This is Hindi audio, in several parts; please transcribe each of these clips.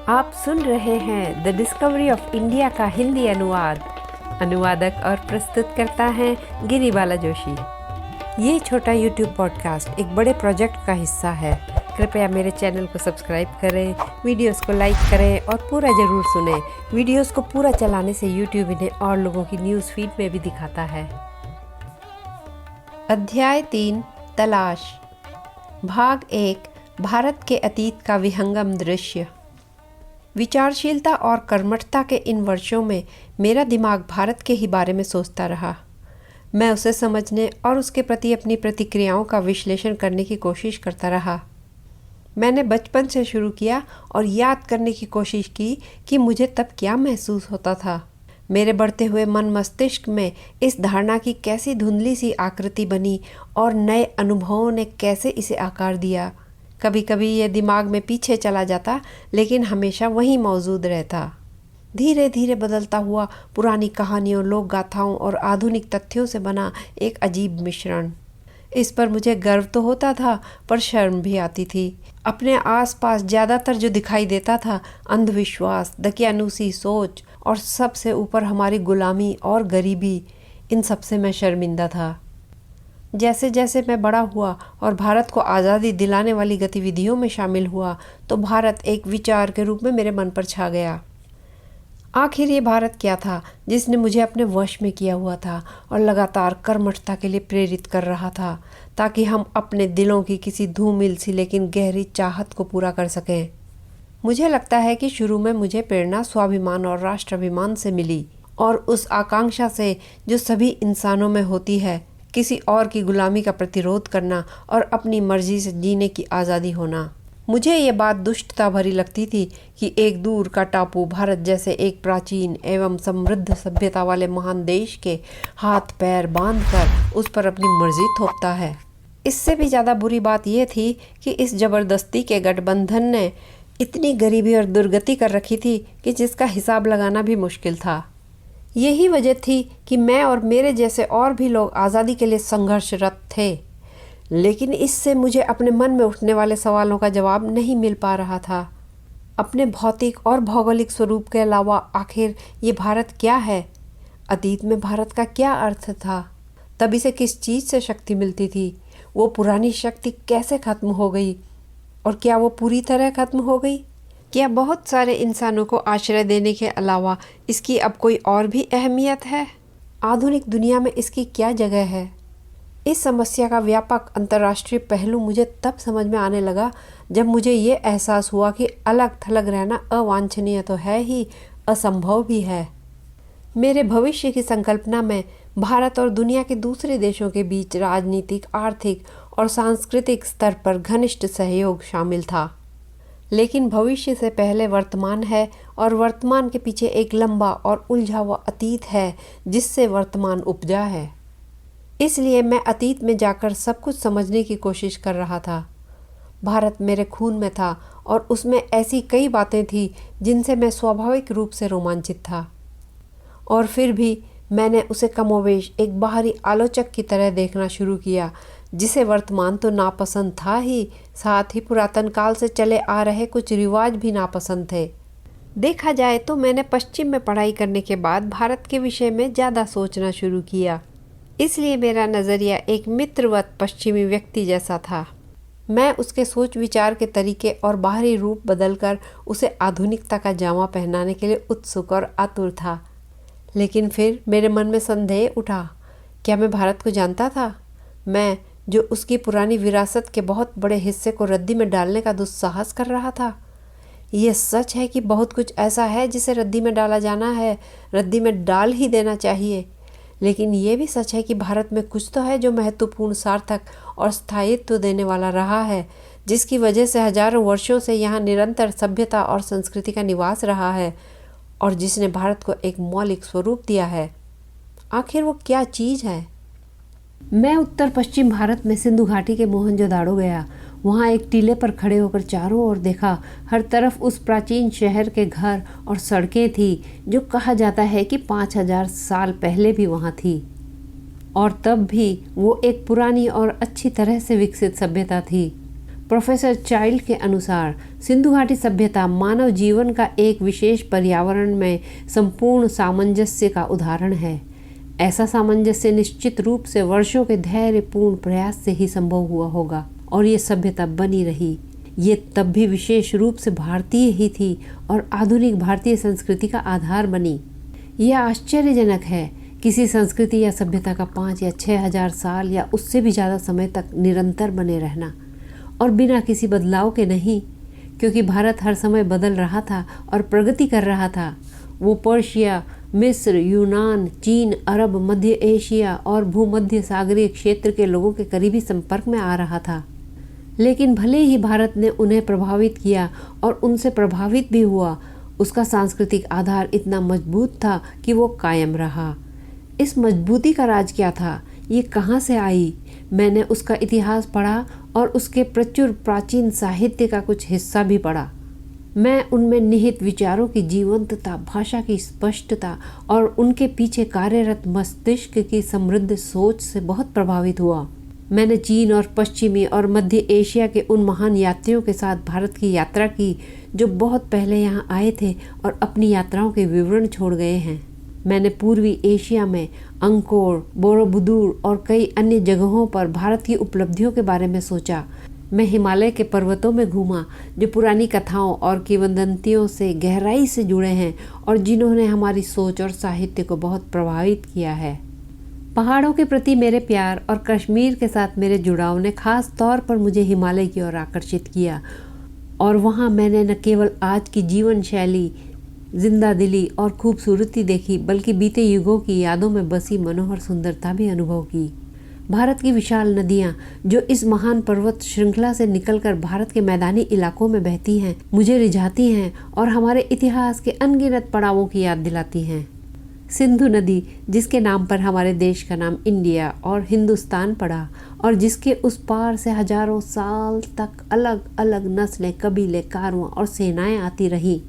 आप सुन रहे हैं द डिस्कवरी ऑफ इंडिया का हिंदी अनुवाद। अनुवादक और प्रस्तुत करता है गिरिबाला जोशी। ये छोटा यूट्यूब पॉडकास्ट एक बड़े प्रोजेक्ट का हिस्सा है। कृपया मेरे चैनल को सब्सक्राइब करें, वीडियोस को लाइक करें और पूरा ज़रूर सुनें। वीडियोस को पूरा चलाने से यूट्यूब इन्हें और लोगों की न्यूज़ फीड में भी दिखाता है। अध्याय 3 तलाश। भाग 1 भारत के अतीत का विहंगम दृश्य। विचारशीलता और कर्मठता के इन वर्षों में मेरा दिमाग भारत के ही बारे में सोचता रहा। मैं उसे समझने और उसके प्रति अपनी प्रतिक्रियाओं का विश्लेषण करने की कोशिश करता रहा। मैंने बचपन से शुरू किया और याद करने की कोशिश की कि मुझे तब क्या महसूस होता था। मेरे बढ़ते हुए मन मस्तिष्क में इस धारणा की कैसी धुंधली सी आकृति बनी और नए अनुभवों ने कैसे इसे आकार दिया। कभी कभी ये दिमाग में पीछे चला जाता, लेकिन हमेशा वहीं मौजूद रहता। धीरे धीरे बदलता हुआ पुरानी कहानियों, लोक गाथाओं और आधुनिक तथ्यों से बना एक अजीब मिश्रण। इस पर मुझे गर्व तो होता था, पर शर्म भी आती थी। अपने आसपास ज़्यादातर जो दिखाई देता था, अंधविश्वास, दकियानूसी सोच और सबसे ऊपर हमारी गुलामी और गरीबी, इन सब से मैं शर्मिंदा था। जैसे जैसे मैं बड़ा हुआ और भारत को आज़ादी दिलाने वाली गतिविधियों में शामिल हुआ, तो भारत एक विचार के रूप में मेरे मन पर छा गया। आखिर ये भारत क्या था जिसने मुझे अपने वश में किया हुआ था और लगातार कर्मठता के लिए प्रेरित कर रहा था, ताकि हम अपने दिलों की किसी धूमिल सी लेकिन गहरी चाहत को पूरा कर सकें। मुझे लगता है कि शुरू में मुझे प्रेरणा स्वाभिमान और राष्ट्राभिमान से मिली, और उस आकांक्षा से जो सभी इंसानों में होती है, किसी और की गुलामी का प्रतिरोध करना और अपनी मर्जी से जीने की आज़ादी होना। मुझे ये बात दुष्टता भरी लगती थी कि एक दूर का टापू भारत जैसे एक प्राचीन एवं समृद्ध सभ्यता वाले महान देश के हाथ पैर बांधकर उस पर अपनी मर्जी थोपता है। इससे भी ज़्यादा बुरी बात यह थी कि इस जबरदस्ती के गठबंधन ने इतनी गरीबी और दुर्गति कर रखी थी कि जिसका हिसाब लगाना भी मुश्किल था। यही वजह थी कि मैं और मेरे जैसे और भी लोग आज़ादी के लिए संघर्षरत थे, लेकिन इससे मुझे अपने मन में उठने वाले सवालों का जवाब नहीं मिल पा रहा था। अपने भौतिक और भौगोलिक स्वरूप के अलावा आखिर ये भारत क्या है? अतीत में भारत का क्या अर्थ था? तब इसे किस चीज़ से शक्ति मिलती थी? वो पुरानी शक्ति कैसे खत्म हो गई? और क्या वो पूरी तरह खत्म हो गई? क्या बहुत सारे इंसानों को आश्रय देने के अलावा इसकी अब कोई और भी अहमियत है? आधुनिक दुनिया में इसकी क्या जगह है? इस समस्या का व्यापक अंतर्राष्ट्रीय पहलू मुझे तब समझ में आने लगा जब मुझे ये एहसास हुआ कि अलग थलग रहना अवांछनीय तो है ही, असंभव भी है। मेरे भविष्य की संकल्पना में भारत और दुनिया के दूसरे देशों के बीच राजनीतिक, आर्थिक और सांस्कृतिक स्तर पर घनिष्ठ सहयोग शामिल था। लेकिन भविष्य से पहले वर्तमान है, और वर्तमान के पीछे एक लंबा और उलझा हुआ अतीत है जिससे वर्तमान उपजा है। इसलिए मैं अतीत में जाकर सब कुछ समझने की कोशिश कर रहा था। भारत मेरे खून में था और उसमें ऐसी कई बातें थी जिनसे मैं स्वाभाविक रूप से रोमांचित था, और फिर भी मैंने उसे कमोवेश एक बाहरी आलोचक की तरह देखना शुरू किया, जिसे वर्तमान तो नापसंद था ही, साथ ही पुरातन काल से चले आ रहे कुछ रिवाज भी नापसंद थे। देखा जाए तो मैंने पश्चिम में पढ़ाई करने के बाद भारत के विषय में ज़्यादा सोचना शुरू किया, इसलिए मेरा नज़रिया एक मित्रवत पश्चिमी व्यक्ति जैसा था। मैं उसके सोच विचार के तरीके और बाहरी रूप बदलकर उसे आधुनिकता का जामा पहनाने के लिए उत्सुक और आतुर था। लेकिन फिर मेरे मन में संदेह उठा, क्या मैं भारत को जानता था? मैं जो उसकी पुरानी विरासत के बहुत बड़े हिस्से को रद्दी में डालने का दुस्साहस कर रहा था। ये सच है कि बहुत कुछ ऐसा है जिसे रद्दी में डाला जाना है, रद्दी में डाल ही देना चाहिए। लेकिन ये भी सच है कि भारत में कुछ तो है जो महत्वपूर्ण, सार्थक और स्थायित्व देने वाला रहा है, जिसकी वजह से हजारों वर्षों से यहाँ निरंतर सभ्यता और संस्कृति का निवास रहा है, और जिसने भारत को एक मौलिक स्वरूप दिया है। आखिर वो क्या चीज़ है? मैं उत्तर पश्चिम भारत में सिंधु घाटी के मोहनजोदाड़ो गया। वहाँ एक टीले पर खड़े होकर चारों ओर देखा। हर तरफ उस प्राचीन शहर के घर और सड़कें थी जो कहा जाता है कि 5000 साल पहले भी वहाँ थी, और तब भी वो एक पुरानी और अच्छी तरह से विकसित सभ्यता थी। प्रोफेसर चाइल्ड के अनुसार सिंधु घाटी सभ्यता मानव जीवन का एक विशेष पर्यावरण में संपूर्ण सामंजस्य का उदाहरण है। ऐसा सामंजस्य निश्चित रूप से वर्षों के धैर्यपूर्ण प्रयास से ही संभव हुआ होगा और ये सभ्यता बनी रही। ये तब भी विशेष रूप से भारतीय ही थी और आधुनिक भारतीय संस्कृति का आधार बनी। यह आश्चर्यजनक है, किसी संस्कृति या सभ्यता का 5 या 6,000 साल या उससे भी ज़्यादा समय तक निरंतर बने रहना और बिना किसी बदलाव के नहीं, क्योंकि भारत हर समय बदल रहा था और प्रगति कर रहा था। वो पर्शिया, मिस्र, यूनान, चीन, अरब, मध्य एशिया और भूमध्य सागरीय क्षेत्र के लोगों के करीबी संपर्क में आ रहा था। लेकिन भले ही भारत ने उन्हें प्रभावित किया और उनसे प्रभावित भी हुआ, उसका सांस्कृतिक आधार इतना मजबूत था कि वो कायम रहा। इस मजबूती का राज क्या था? ये कहाँ से आई? मैंने उसका इतिहास पढ़ा और उसके प्रचुर प्राचीन साहित्य का कुछ हिस्सा भी पढ़ा। मैं उनमें निहित विचारों की जीवंतता, भाषा की स्पष्टता और उनके पीछे कार्यरत मस्तिष्क की समृद्ध सोच से बहुत प्रभावित हुआ। मैंने चीन और पश्चिमी और मध्य एशिया के उन महान यात्रियों के साथ भारत की यात्रा की जो बहुत पहले यहाँ आए थे और अपनी यात्राओं के विवरण छोड़ गए हैं। मैंने पूर्वी एशिया में अंकोर, बोरोबुदुर और कई अन्य जगहों पर भारत की उपलब्धियों के बारे में सोचा। मैं हिमालय के पर्वतों में घूमा जो पुरानी कथाओं और किंवदंतियों से गहराई से जुड़े हैं और जिन्होंने हमारी सोच और साहित्य को बहुत प्रभावित किया है। पहाड़ों के प्रति मेरे प्यार और कश्मीर के साथ मेरे जुड़ाव ने खास तौर पर मुझे हिमालय की ओर आकर्षित किया और वहाँ मैंने न केवल आज की जीवन शैली, जिंदा दिली और खूबसूरती देखी, बल्कि बीते युगों की यादों में बसी मनोहर सुंदरता भी अनुभव की। भारत की विशाल नदियाँ जो इस महान पर्वत श्रृंखला से निकलकर भारत के मैदानी इलाकों में बहती हैं, मुझे रिझाती हैं और हमारे इतिहास के अनगिनत पड़ावों की याद दिलाती हैं। सिंधु नदी, जिसके नाम पर हमारे देश का नाम इंडिया और हिंदुस्तान पड़ा और जिसके उस पार से हजारों साल तक अलग अलग नस्लें, कबीले, कारवां और सेनाएं आती रही।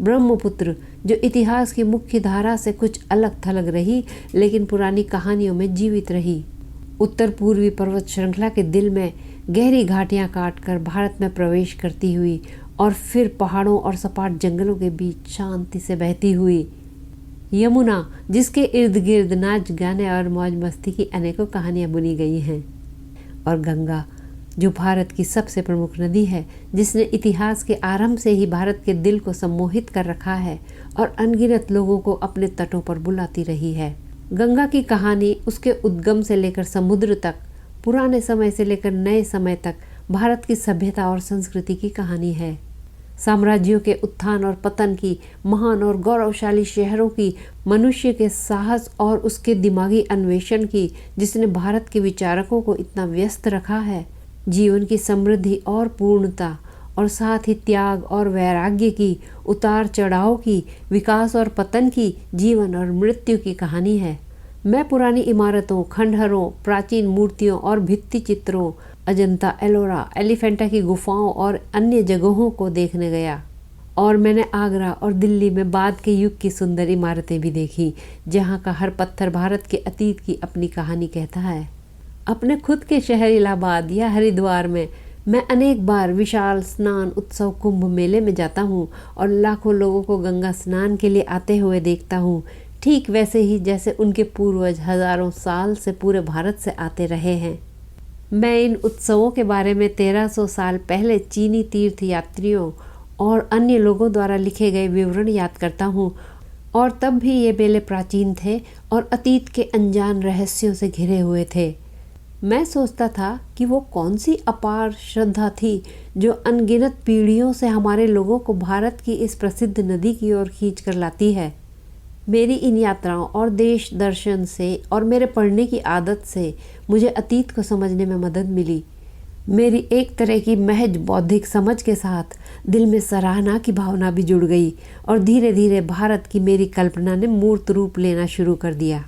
ब्रह्मपुत्र, जो इतिहास की मुख्य धारा से कुछ अलग थलग रही लेकिन पुरानी कहानियों में जीवित रही। उत्तर पूर्वी पर्वत श्रृंखला के दिल में गहरी घाटियां काटकर भारत में प्रवेश करती हुई और फिर पहाड़ों और सपाट जंगलों के बीच शांति से बहती हुई। यमुना, जिसके इर्द गिर्द नाच गाने और मौज मस्ती की अनेकों कहानियां बुनी गई हैं। और गंगा, जो भारत की सबसे प्रमुख नदी है, जिसने इतिहास के आरंभ से ही भारत के दिल को सम्मोहित कर रखा है और अनगिनत लोगों को अपने तटों पर बुलाती रही है। गंगा की कहानी उसके उद्गम से लेकर समुद्र तक, पुराने समय से लेकर नए समय तक भारत की सभ्यता और संस्कृति की कहानी है। साम्राज्यों के उत्थान और पतन की, महान और गौरवशाली शहरों की, मनुष्य के साहस और उसके दिमागी अन्वेषण की, जिसने भारत के विचारकों को इतना व्यस्त रखा है, जीवन की समृद्धि और पूर्णता और साथ ही त्याग और वैराग्य की, उतार चढ़ाव की, विकास और पतन की, जीवन और मृत्यु की कहानी है। मैं पुरानी इमारतों, खंडहरों, प्राचीन मूर्तियों और भित्ति चित्रों, अजंता, एलोरा, एलिफेंटा की गुफाओं और अन्य जगहों को देखने गया और मैंने आगरा और दिल्ली में बाद के युग की सुंदर इमारतें भी देखी, जहाँ का हर पत्थर भारत के अतीत की अपनी कहानी कहता है। अपने खुद के शहर इलाहाबाद या हरिद्वार में मैं अनेक बार विशाल स्नान उत्सव कुंभ मेले में जाता हूँ और लाखों लोगों को गंगा स्नान के लिए आते हुए देखता हूँ, ठीक वैसे ही जैसे उनके पूर्वज हजारों साल से पूरे भारत से आते रहे हैं। मैं इन उत्सवों के बारे में 1300 साल पहले चीनी तीर्थ यात्रियों और अन्य लोगों द्वारा लिखे गए विवरण याद करता हूँ और तब भी ये मेले प्राचीन थे और अतीत के अनजान रहस्यों से घिरे हुए थे। मैं सोचता था कि वो कौन सी अपार श्रद्धा थी जो अनगिनत पीढ़ियों से हमारे लोगों को भारत की इस प्रसिद्ध नदी की ओर खींच कर लाती है। मेरी इन यात्राओं और देश दर्शन से और मेरे पढ़ने की आदत से मुझे अतीत को समझने में मदद मिली। मेरी एक तरह की महज बौद्धिक समझ के साथ दिल में सराहना की भावना भी जुड़ गई और धीरे धीरे भारत की मेरी कल्पना ने मूर्त रूप लेना शुरू कर दिया।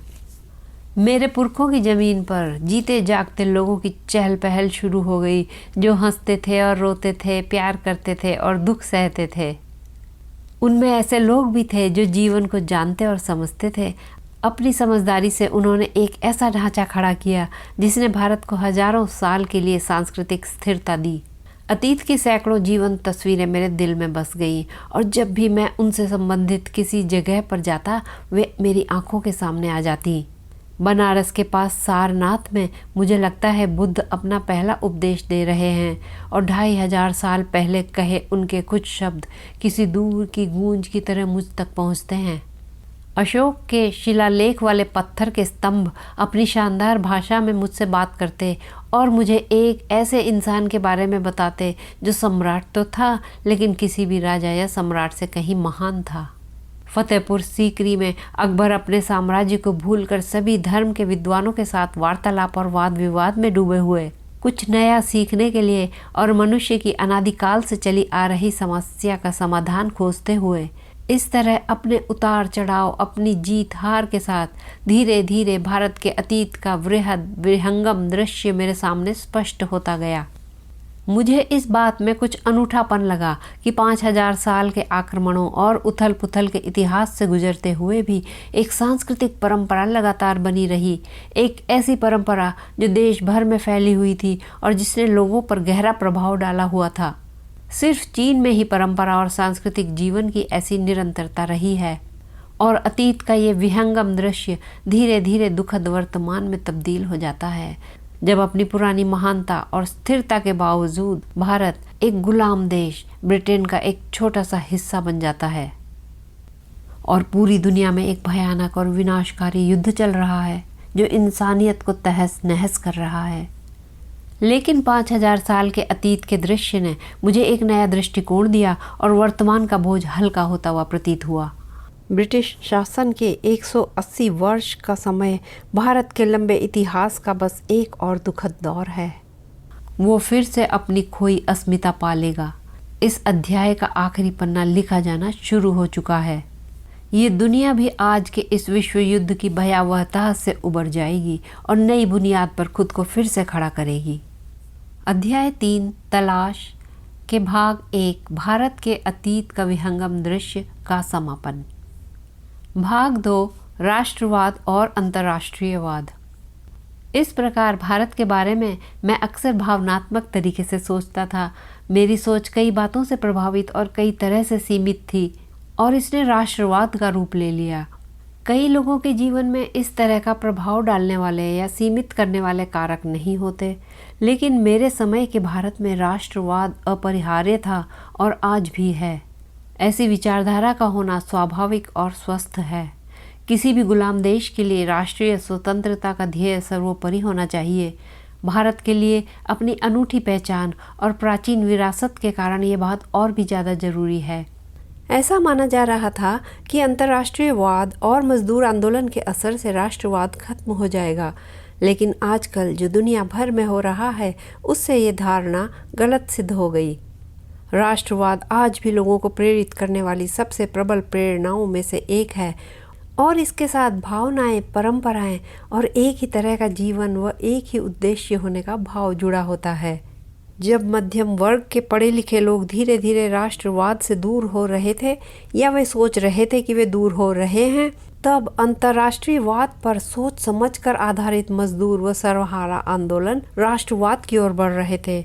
मेरे पुरखों की ज़मीन पर जीते जागते लोगों की चहल पहल शुरू हो गई, जो हंसते थे और रोते थे, प्यार करते थे और दुख सहते थे। उनमें ऐसे लोग भी थे जो जीवन को जानते और समझते थे। अपनी समझदारी से उन्होंने एक ऐसा ढांचा खड़ा किया जिसने भारत को हजारों साल के लिए सांस्कृतिक स्थिरता दी। अतीत की सैकड़ों जीवंत तस्वीरें मेरे दिल में बस गईं और जब भी मैं उनसे संबंधित किसी जगह पर जाता वे मेरी आंखों के सामने आ जाती। बनारस के पास सारनाथ में मुझे लगता है बुद्ध अपना पहला उपदेश दे रहे हैं और 2500 साल पहले कहे उनके कुछ शब्द किसी दूर की गूंज की तरह मुझ तक पहुंचते हैं। अशोक के शिलालेख वाले पत्थर के स्तंभ अपनी शानदार भाषा में मुझसे बात करते और मुझे एक ऐसे इंसान के बारे में बताते जो सम्राट तो था लेकिन किसी भी राजा या सम्राट से कहीं महान था। फतेहपुर सीकरी में अकबर अपने साम्राज्य को भूलकर सभी धर्म के विद्वानों के साथ वार्तालाप और वाद विवाद में डूबे हुए, कुछ नया सीखने के लिए और मनुष्य की अनादिकाल से चली आ रही समस्या का समाधान खोजते हुए, इस तरह अपने उतार चढ़ाव, अपनी जीत हार के साथ धीरे धीरे भारत के अतीत का वृहद विहंगम दृश्य मेरे सामने स्पष्ट होता गया। मुझे इस बात में कुछ अनूठापन लगा कि 5000 साल के आक्रमणों और उथल पुथल के इतिहास से गुजरते हुए भी एक सांस्कृतिक परंपरा लगातार बनी रही, एक ऐसी परंपरा जो देश भर में फैली हुई थी और जिसने लोगों पर गहरा प्रभाव डाला हुआ था। सिर्फ चीन में ही परंपरा और सांस्कृतिक जीवन की ऐसी निरंतरता रही है और अतीत का ये विहंगम दृश्य धीरे धीरे दुखद वर्तमान में तब्दील हो जाता है, जब अपनी पुरानी महानता और स्थिरता के बावजूद भारत एक गुलाम देश ब्रिटेन का एक छोटा सा हिस्सा बन जाता है और पूरी दुनिया में एक भयानक और विनाशकारी युद्ध चल रहा है जो इंसानियत को तहस नहस कर रहा है। लेकिन 5000 साल के अतीत के दृश्य ने मुझे एक नया दृष्टिकोण दिया और वर्तमान का बोझ हल्का होता हुआ प्रतीत हुआ। ब्रिटिश शासन के 180 वर्ष का समय भारत के लंबे इतिहास का बस एक और दुखद दौर है। वो फिर से अपनी खोई अस्मिता पालेगा। इस अध्याय का आखिरी पन्ना लिखा जाना शुरू हो चुका है। ये दुनिया भी आज के इस विश्व युद्ध की भयावहता से उबर जाएगी और नई बुनियाद पर खुद को फिर से खड़ा करेगी। अध्याय 3 तलाश के भाग 1 भारत के अतीत का विहंगम दृश्य का समापन। भाग 2 राष्ट्रवाद और अंतर्राष्ट्रीयवाद। इस प्रकार भारत के बारे में मैं अक्सर भावनात्मक तरीके से सोचता था। मेरी सोच कई बातों से प्रभावित और कई तरह से सीमित थी और इसने राष्ट्रवाद का रूप ले लिया। कई लोगों के जीवन में इस तरह का प्रभाव डालने वाले या सीमित करने वाले कारक नहीं होते, लेकिन मेरे समय के भारत में राष्ट्रवाद अपरिहार्य था और आज भी है। ऐसी विचारधारा का होना स्वाभाविक और स्वस्थ है। किसी भी गुलाम देश के लिए राष्ट्रीय स्वतंत्रता का ध्येय सर्वोपरि होना चाहिए। भारत के लिए अपनी अनूठी पहचान और प्राचीन विरासत के कारण ये बात और भी ज़्यादा जरूरी है। ऐसा माना जा रहा था कि अंतर्राष्ट्रीयवाद और मजदूर आंदोलन के असर से राष्ट्रवाद खत्म हो जाएगा, लेकिन आजकल जो दुनिया भर में हो रहा है उससे ये धारणा गलत सिद्ध हो गई। राष्ट्रवाद आज भी लोगों को प्रेरित करने वाली सबसे प्रबल प्रेरणाओं में से एक है और इसके साथ भावनाएं, परंपराएं और एक ही तरह का जीवन व एक ही उद्देश्य होने का भाव जुड़ा होता है। जब मध्यम वर्ग के पढ़े लिखे लोग धीरे धीरे राष्ट्रवाद से दूर हो रहे थे या वे सोच रहे थे कि वे दूर हो रहे हैं, तब अंतर्राष्ट्रीयवाद पर सोच समझकर आधारित मजदूर व सर्वहारा आंदोलन राष्ट्रवाद की ओर बढ़ रहे थे।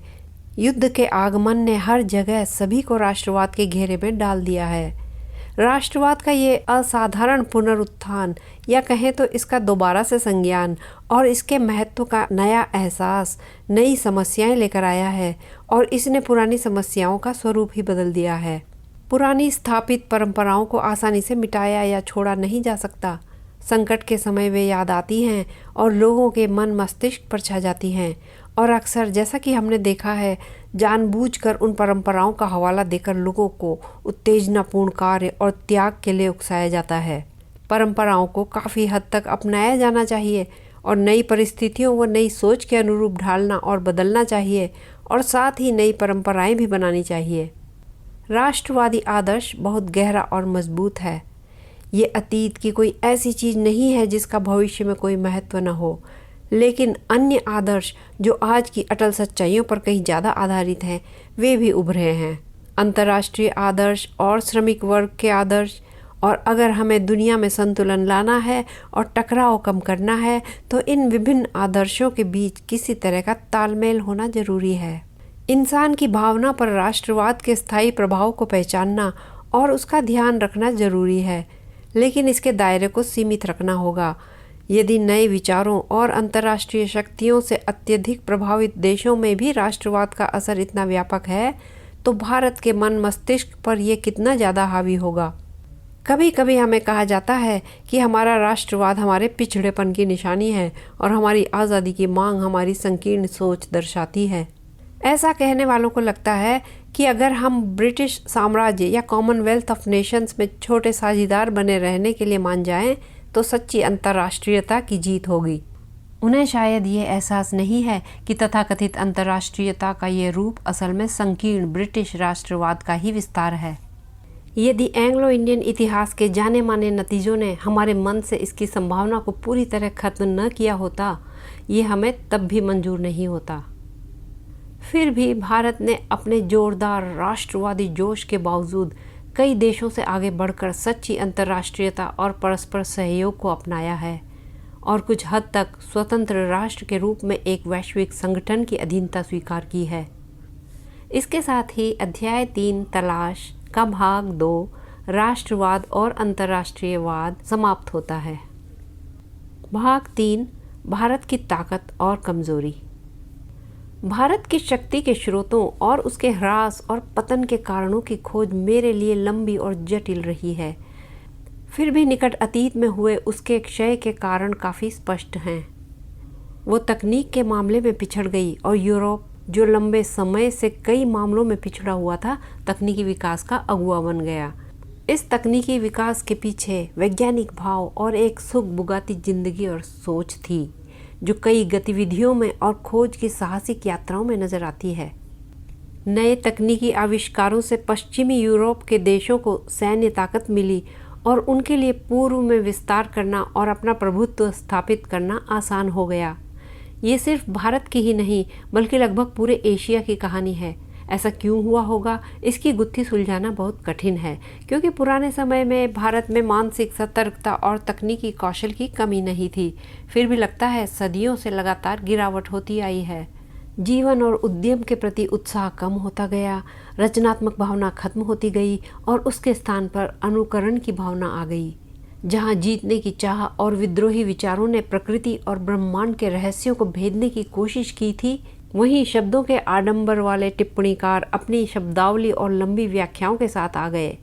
युद्ध के आगमन ने हर जगह सभी को राष्ट्रवाद के घेरे में डाल दिया है। राष्ट्रवाद का ये असाधारण पुनरुत्थान या कहें तो इसका दोबारा से संज्ञान और इसके महत्व का नया एहसास नई समस्याएं लेकर आया है और इसने पुरानी समस्याओं का स्वरूप ही बदल दिया है। पुरानी स्थापित परंपराओं को आसानी से मिटाया या छोड़ा नहीं जा सकता। संकट के समय वे याद आती हैं और लोगों के मन मस्तिष्क पर छा जाती हैं और अक्सर जैसा कि हमने देखा है जानबूझकर उन परंपराओं का हवाला देकर लोगों को उत्तेजनापूर्ण कार्य और त्याग के लिए उकसाया जाता है। परंपराओं को काफ़ी हद तक अपनाया जाना चाहिए और नई परिस्थितियों व नई सोच के अनुरूप ढालना और बदलना चाहिए और साथ ही नई परंपराएं भी बनानी चाहिए। राष्ट्रवादी आदर्श बहुत गहरा और मजबूत है। ये अतीत की कोई ऐसी चीज़ नहीं है जिसका भविष्य में कोई महत्व न हो, लेकिन अन्य आदर्श जो आज की अटल सच्चाइयों पर कहीं ज़्यादा आधारित हैं वे भी उभरे हैं। अंतर्राष्ट्रीय आदर्श और श्रमिक वर्ग के आदर्श। और अगर हमें दुनिया में संतुलन लाना है और टकराव कम करना है तो इन विभिन्न आदर्शों के बीच किसी तरह का तालमेल होना जरूरी है। इंसान की भावना पर राष्ट्रवाद के स्थायी प्रभाव को पहचानना और उसका ध्यान रखना जरूरी है, लेकिन इसके दायरे को सीमित रखना होगा। यदि नए विचारों और अंतर्राष्ट्रीय शक्तियों से अत्यधिक प्रभावित देशों में भी राष्ट्रवाद का असर इतना व्यापक है, तो भारत के मन मस्तिष्क पर यह कितना ज़्यादा हावी होगा। कभी कभी हमें कहा जाता है कि हमारा राष्ट्रवाद हमारे पिछड़ेपन की निशानी है और हमारी आज़ादी की मांग हमारी संकीर्ण सोच दर्शाती है। ऐसा कहने वालों को लगता है कि अगर हम ब्रिटिश साम्राज्य या कॉमनवेल्थ ऑफ नेशंस में छोटे साझीदार बने रहने के लिए मान जाएं, तो सच्ची अंतर्राष्ट्रीयता की जीत होगी। उन्हें शायद ये एहसास नहीं है कि तथाकथित अंतर्राष्ट्रीयता का ये रूप असल में संकीर्ण ब्रिटिश राष्ट्रवाद का ही विस्तार है। यदि एंग्लो इंडियन इतिहास के जाने माने नतीजों ने हमारे मन से इसकी संभावना को पूरी तरह खत्म न किया होता, ये हमें तब भी मंजूर नहीं होता। फिर भी भारत ने अपने जोरदार राष्ट्रवादी जोश के बावजूद कई देशों से आगे बढ़कर सच्ची अंतर्राष्ट्रीयता और परस्पर सहयोग को अपनाया है और कुछ हद तक स्वतंत्र राष्ट्र के रूप में एक वैश्विक संगठन की अधीनता स्वीकार की है। इसके साथ ही अध्याय 3 तलाश का भाग 2 राष्ट्रवाद और अंतर्राष्ट्रीयवाद समाप्त होता है। भाग 3 भारत की ताकत और कमजोरी। भारत की शक्ति के स्रोतों और उसके ह्रास और पतन के कारणों की खोज मेरे लिए लंबी और जटिल रही है। फिर भी निकट अतीत में हुए उसके क्षय के कारण काफ़ी स्पष्ट हैं। वो तकनीक के मामले में पिछड़ गई और यूरोप, जो लंबे समय से कई मामलों में पिछड़ा हुआ था, तकनीकी विकास का अगुवा बन गया। इस तकनीकी विकास के पीछे वैज्ञानिक भाव और एक सुगबुगाती जिंदगी और सोच थी, जो कई गतिविधियों में और खोज की साहसिक यात्राओं में नजर आती है। नए तकनीकी आविष्कारों से पश्चिमी यूरोप के देशों को सैन्य ताकत मिली और उनके लिए पूर्व में विस्तार करना और अपना प्रभुत्व स्थापित करना आसान हो गया। ये सिर्फ भारत की ही नहीं बल्कि लगभग पूरे एशिया की कहानी है। ऐसा क्यों हुआ होगा, इसकी गुत्थी सुलझाना बहुत कठिन है, क्योंकि पुराने समय में भारत में मानसिक सतर्कता और तकनीकी कौशल की कमी नहीं थी। फिर भी लगता है सदियों से लगातार गिरावट होती आई है। जीवन और उद्यम के प्रति उत्साह कम होता गया, रचनात्मक भावना खत्म होती गई और उसके स्थान पर अनुकरण की भावना आ गई। जहाँ जीतने की चाह और विद्रोही विचारों ने प्रकृति और ब्रह्मांड के रहस्यों को भेदने की कोशिश की थी, वहीं शब्दों के आडंबर वाले टिप्पणीकार अपनी शब्दावली और लंबी व्याख्याओं के साथ आ गए।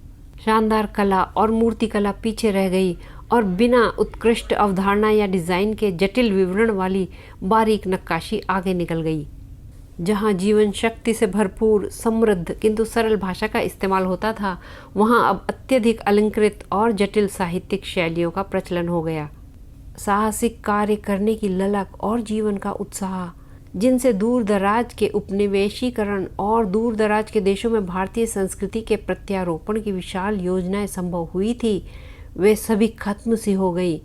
शानदार कला और मूर्तिकला पीछे रह गई और बिना उत्कृष्ट अवधारणा या डिज़ाइन के जटिल विवरण वाली बारीक नक्काशी आगे निकल गई। जहाँ जीवन शक्ति से भरपूर, समृद्ध किंतु सरल भाषा का इस्तेमाल होता था, वहाँ अब अत्यधिक अलंकृत और जटिल साहित्यिक शैलियों का प्रचलन हो गया। साहसिक कार्य करने की ललक और जीवन का उत्साह, जिनसे दूर दराज के उपनिवेशीकरण और दूर दराज के देशों में भारतीय संस्कृति के प्रत्यारोपण की विशाल योजनाएं संभव हुई थी, वे सभी खत्म सी हो गई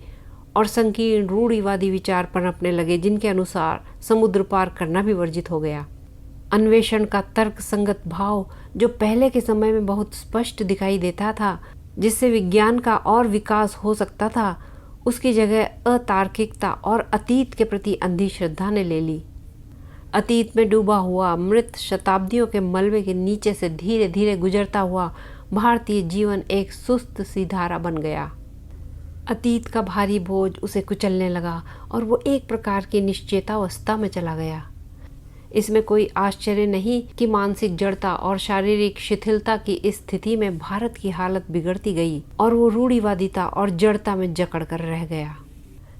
और संकीर्ण रूढ़िवादी विचार पनपने लगे, जिनके अनुसार समुद्र पार करना भी वर्जित हो गया। अन्वेषण का तर्क संगत भाव, जो पहले के समय में बहुत स्पष्ट दिखाई देता था, जिससे विज्ञान का और विकास हो सकता था, उसकी जगह अतार्किकता और अतीत के प्रति अंधी श्रद्धा ने ले ली। अतीत में डूबा हुआ मृत शताब्दियों के मलबे के नीचे से धीरे धीरे गुजरता हुआ भारतीय जीवन एक सुस्त सी धारा बन गया। अतीत का भारी बोझ उसे कुचलने लगा और वो एक प्रकार की निश्चेतावस्था में चला गया। इसमें कोई आश्चर्य नहीं कि मानसिक जड़ता और शारीरिक शिथिलता की इस स्थिति में भारत की हालत बिगड़ती गई और वो रूढ़िवादिता और जड़ता में जकड़ कर रह गया,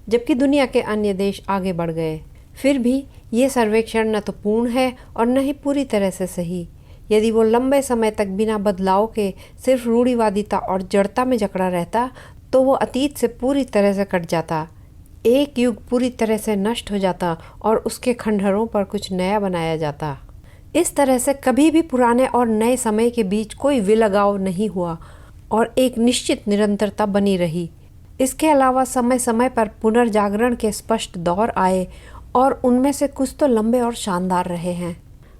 जबकि दुनिया के अन्य देश आगे बढ़ गए। फिर भी ये सर्वेक्षण न तो पूर्ण है और न ही पूरी तरह से सही। यदि वो लंबे समय तक बिना बदलाव के सिर्फ रूढ़िवादिता और जड़ता में जकड़ा रहता, तो वो अतीत से पूरी तरह से कट जाता, एक युग पूरी तरह से नष्ट हो जाता और उसके खंडहरों पर कुछ नया बनाया जाता। इस तरह से कभी भी पुराने और नए समय के बीच कोई विलगाव नहीं हुआ और एक निश्चित निरंतरता बनी रही। इसके अलावा समय समय पर पुनर्जागरण के स्पष्ट दौर आए और उनमें से कुछ तो लंबे और शानदार रहे हैं।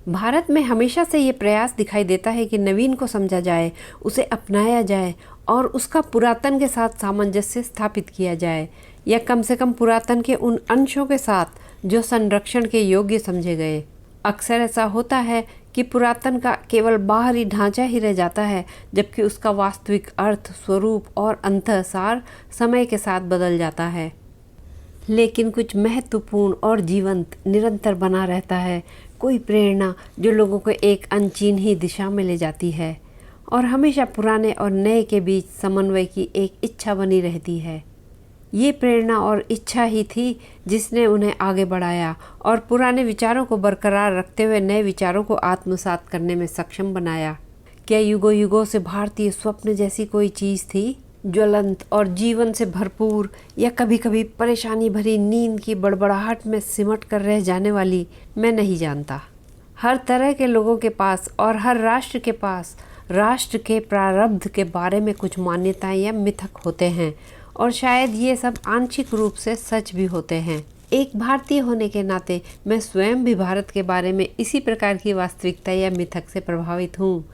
भारत में हमेशा से ये प्रयास दिखाई देता है कि नवीन को समझा जाए, उसे अपनाया जाए और उसका पुरातन के साथ सामंजस्य स्थापित किया जाए, या कम से कम पुरातन के उन अंशों के साथ जो संरक्षण के योग्य समझे गए। अक्सर ऐसा होता है कि पुरातन का केवल बाहरी ढांचा ही रह जाता है, जबकि उसका वास्तविक अर्थ, स्वरूप और अंतःसार समय के साथ बदल जाता है। लेकिन कुछ महत्वपूर्ण और जीवंत निरंतर बना रहता है, कोई प्रेरणा जो लोगों को एक अनचिन्ही दिशा में ले जाती है और हमेशा पुराने और नए के बीच समन्वय की एक इच्छा बनी रहती है। ये प्रेरणा और इच्छा ही थी जिसने उन्हें आगे बढ़ाया और पुराने विचारों को बरकरार रखते हुए नए विचारों को आत्मसात करने में सक्षम बनाया। क्या युगों युगों से भारतीय स्वप्न जैसी कोई चीज़ थी, ज्वलंत और जीवन से भरपूर, या कभी कभी परेशानी भरी नींद की बड़बड़ाहट में सिमट कर रह जाने वाली? मैं नहीं जानता। हर तरह के लोगों के पास और हर राष्ट्र के पास राष्ट्र के प्रारब्ध के बारे में कुछ मान्यताएं या मिथक होते हैं, और शायद ये सब आंशिक रूप से सच भी होते हैं। एक भारतीय होने के नाते मैं स्वयं भी भारत के बारे में इसी प्रकार की वास्तविकता या मिथक से प्रभावित हूँ,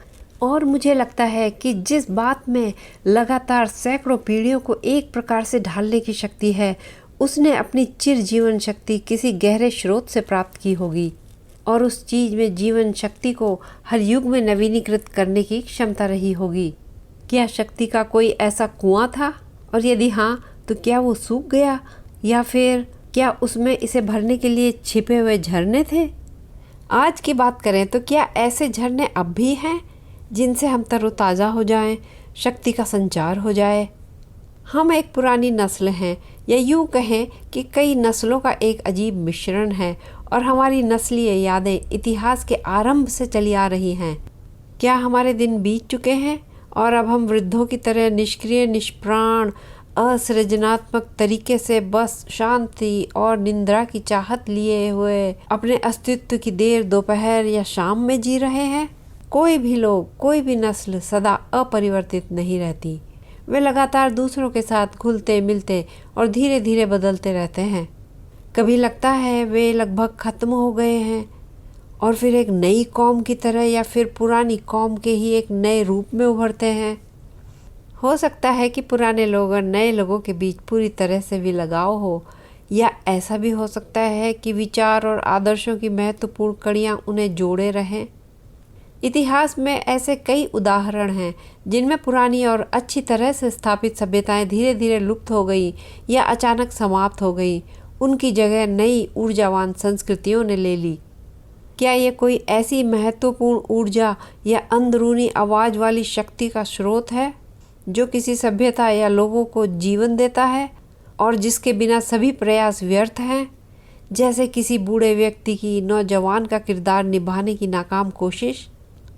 और मुझे लगता है कि जिस बात में लगातार सैकड़ों पीढ़ियों को एक प्रकार से ढालने की शक्ति है, उसने अपनी चिर जीवन शक्ति किसी गहरे स्रोत से प्राप्त की होगी, और उस चीज में जीवन शक्ति को हर युग में नवीनीकृत करने की क्षमता रही होगी। क्या शक्ति का कोई ऐसा कुआं था, और यदि हाँ तो क्या वो सूख गया, या फिर क्या उसमें इसे भरने के लिए छिपे हुए झरने थे? आज की बात करें तो क्या ऐसे झरने अब भी हैं जिनसे हम तरोताज़ा हो जाएं, शक्ति का संचार हो जाए? हम एक पुरानी नस्ल हैं, या यूँ कहें कि कई नस्लों का एक अजीब मिश्रण है, और हमारी नस्लीय यादें इतिहास के आरंभ से चली आ रही हैं। क्या हमारे दिन बीत चुके हैं और अब हम वृद्धों की तरह निष्क्रिय, निष्प्राण, असृजनात्मक तरीके से बस शांति और निंद्रा की चाहत लिए हुए अपने अस्तित्व की देर दोपहर या शाम में जी रहे हैं? कोई भी लोग, कोई भी नस्ल सदा अपरिवर्तित नहीं रहती। वे लगातार दूसरों के साथ घुलते मिलते और धीरे धीरे बदलते रहते हैं। कभी लगता है वे लगभग खत्म हो गए हैं और फिर एक नई कौम की तरह, या फिर पुरानी कौम के ही एक नए रूप में उभरते हैं। हो सकता है कि पुराने लोग और नए लोगों के बीच पूरी तरह से भी लगाव हो, या ऐसा भी हो सकता है कि विचार और आदर्शों की महत्वपूर्ण कड़ियाँ उन्हें जोड़े रहें। इतिहास में ऐसे कई उदाहरण हैं जिनमें पुरानी और अच्छी तरह से स्थापित सभ्यताएं धीरे धीरे लुप्त हो गई या अचानक समाप्त हो गई। उनकी जगह नई ऊर्जावान संस्कृतियों ने ले ली। क्या ये कोई ऐसी महत्वपूर्ण ऊर्जा या अंदरूनी आवाज़ वाली शक्ति का स्रोत है जो किसी सभ्यता या लोगों को जीवन देता है और जिसके बिना सभी प्रयास व्यर्थ हैं? जैसे किसी बूढ़े व्यक्ति की नौजवान का किरदार निभाने की नाकाम कोशिश।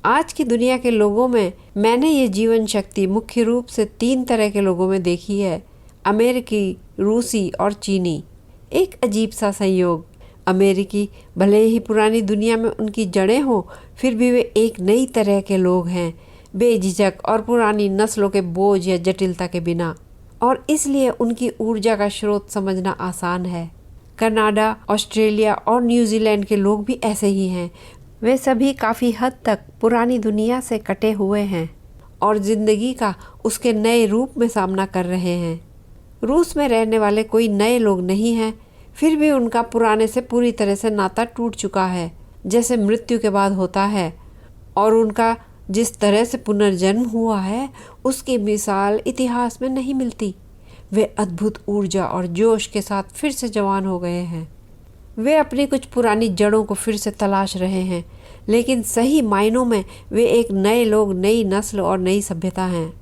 आज की दुनिया के लोगों में मैंने ये जीवन शक्ति मुख्य रूप से 3 तरह के लोगों में देखी है: अमेरिकी, रूसी और चीनी। एक अजीब सा संयोग। अमेरिकी भले ही पुरानी दुनिया में उनकी जड़ें हों, फिर भी वे एक नई तरह के लोग हैं, बेझिझक और पुरानी नस्लों के बोझ या जटिलता के बिना, और इसलिए उनकी ऊर्जा का स्रोत समझना आसान है। कनाडा, ऑस्ट्रेलिया और न्यूजीलैंड के लोग भी ऐसे ही हैं। वे सभी काफ़ी हद तक पुरानी दुनिया से कटे हुए हैं और ज़िंदगी का उसके नए रूप में सामना कर रहे हैं। रूस में रहने वाले कोई नए लोग नहीं हैं, फिर भी उनका पुराने से पूरी तरह से नाता टूट चुका है, जैसे मृत्यु के बाद होता है, और उनका जिस तरह से पुनर्जन्म हुआ है उसकी मिसाल इतिहास में नहीं मिलती। वे अद्भुत ऊर्जा और जोश के साथ फिर से जवान हो गए हैं। वे अपनी कुछ पुरानी जड़ों को फिर से तलाश रहे हैं, लेकिन सही मायनों में वे एक नए लोग, नई नस्ल और नई सभ्यता हैं।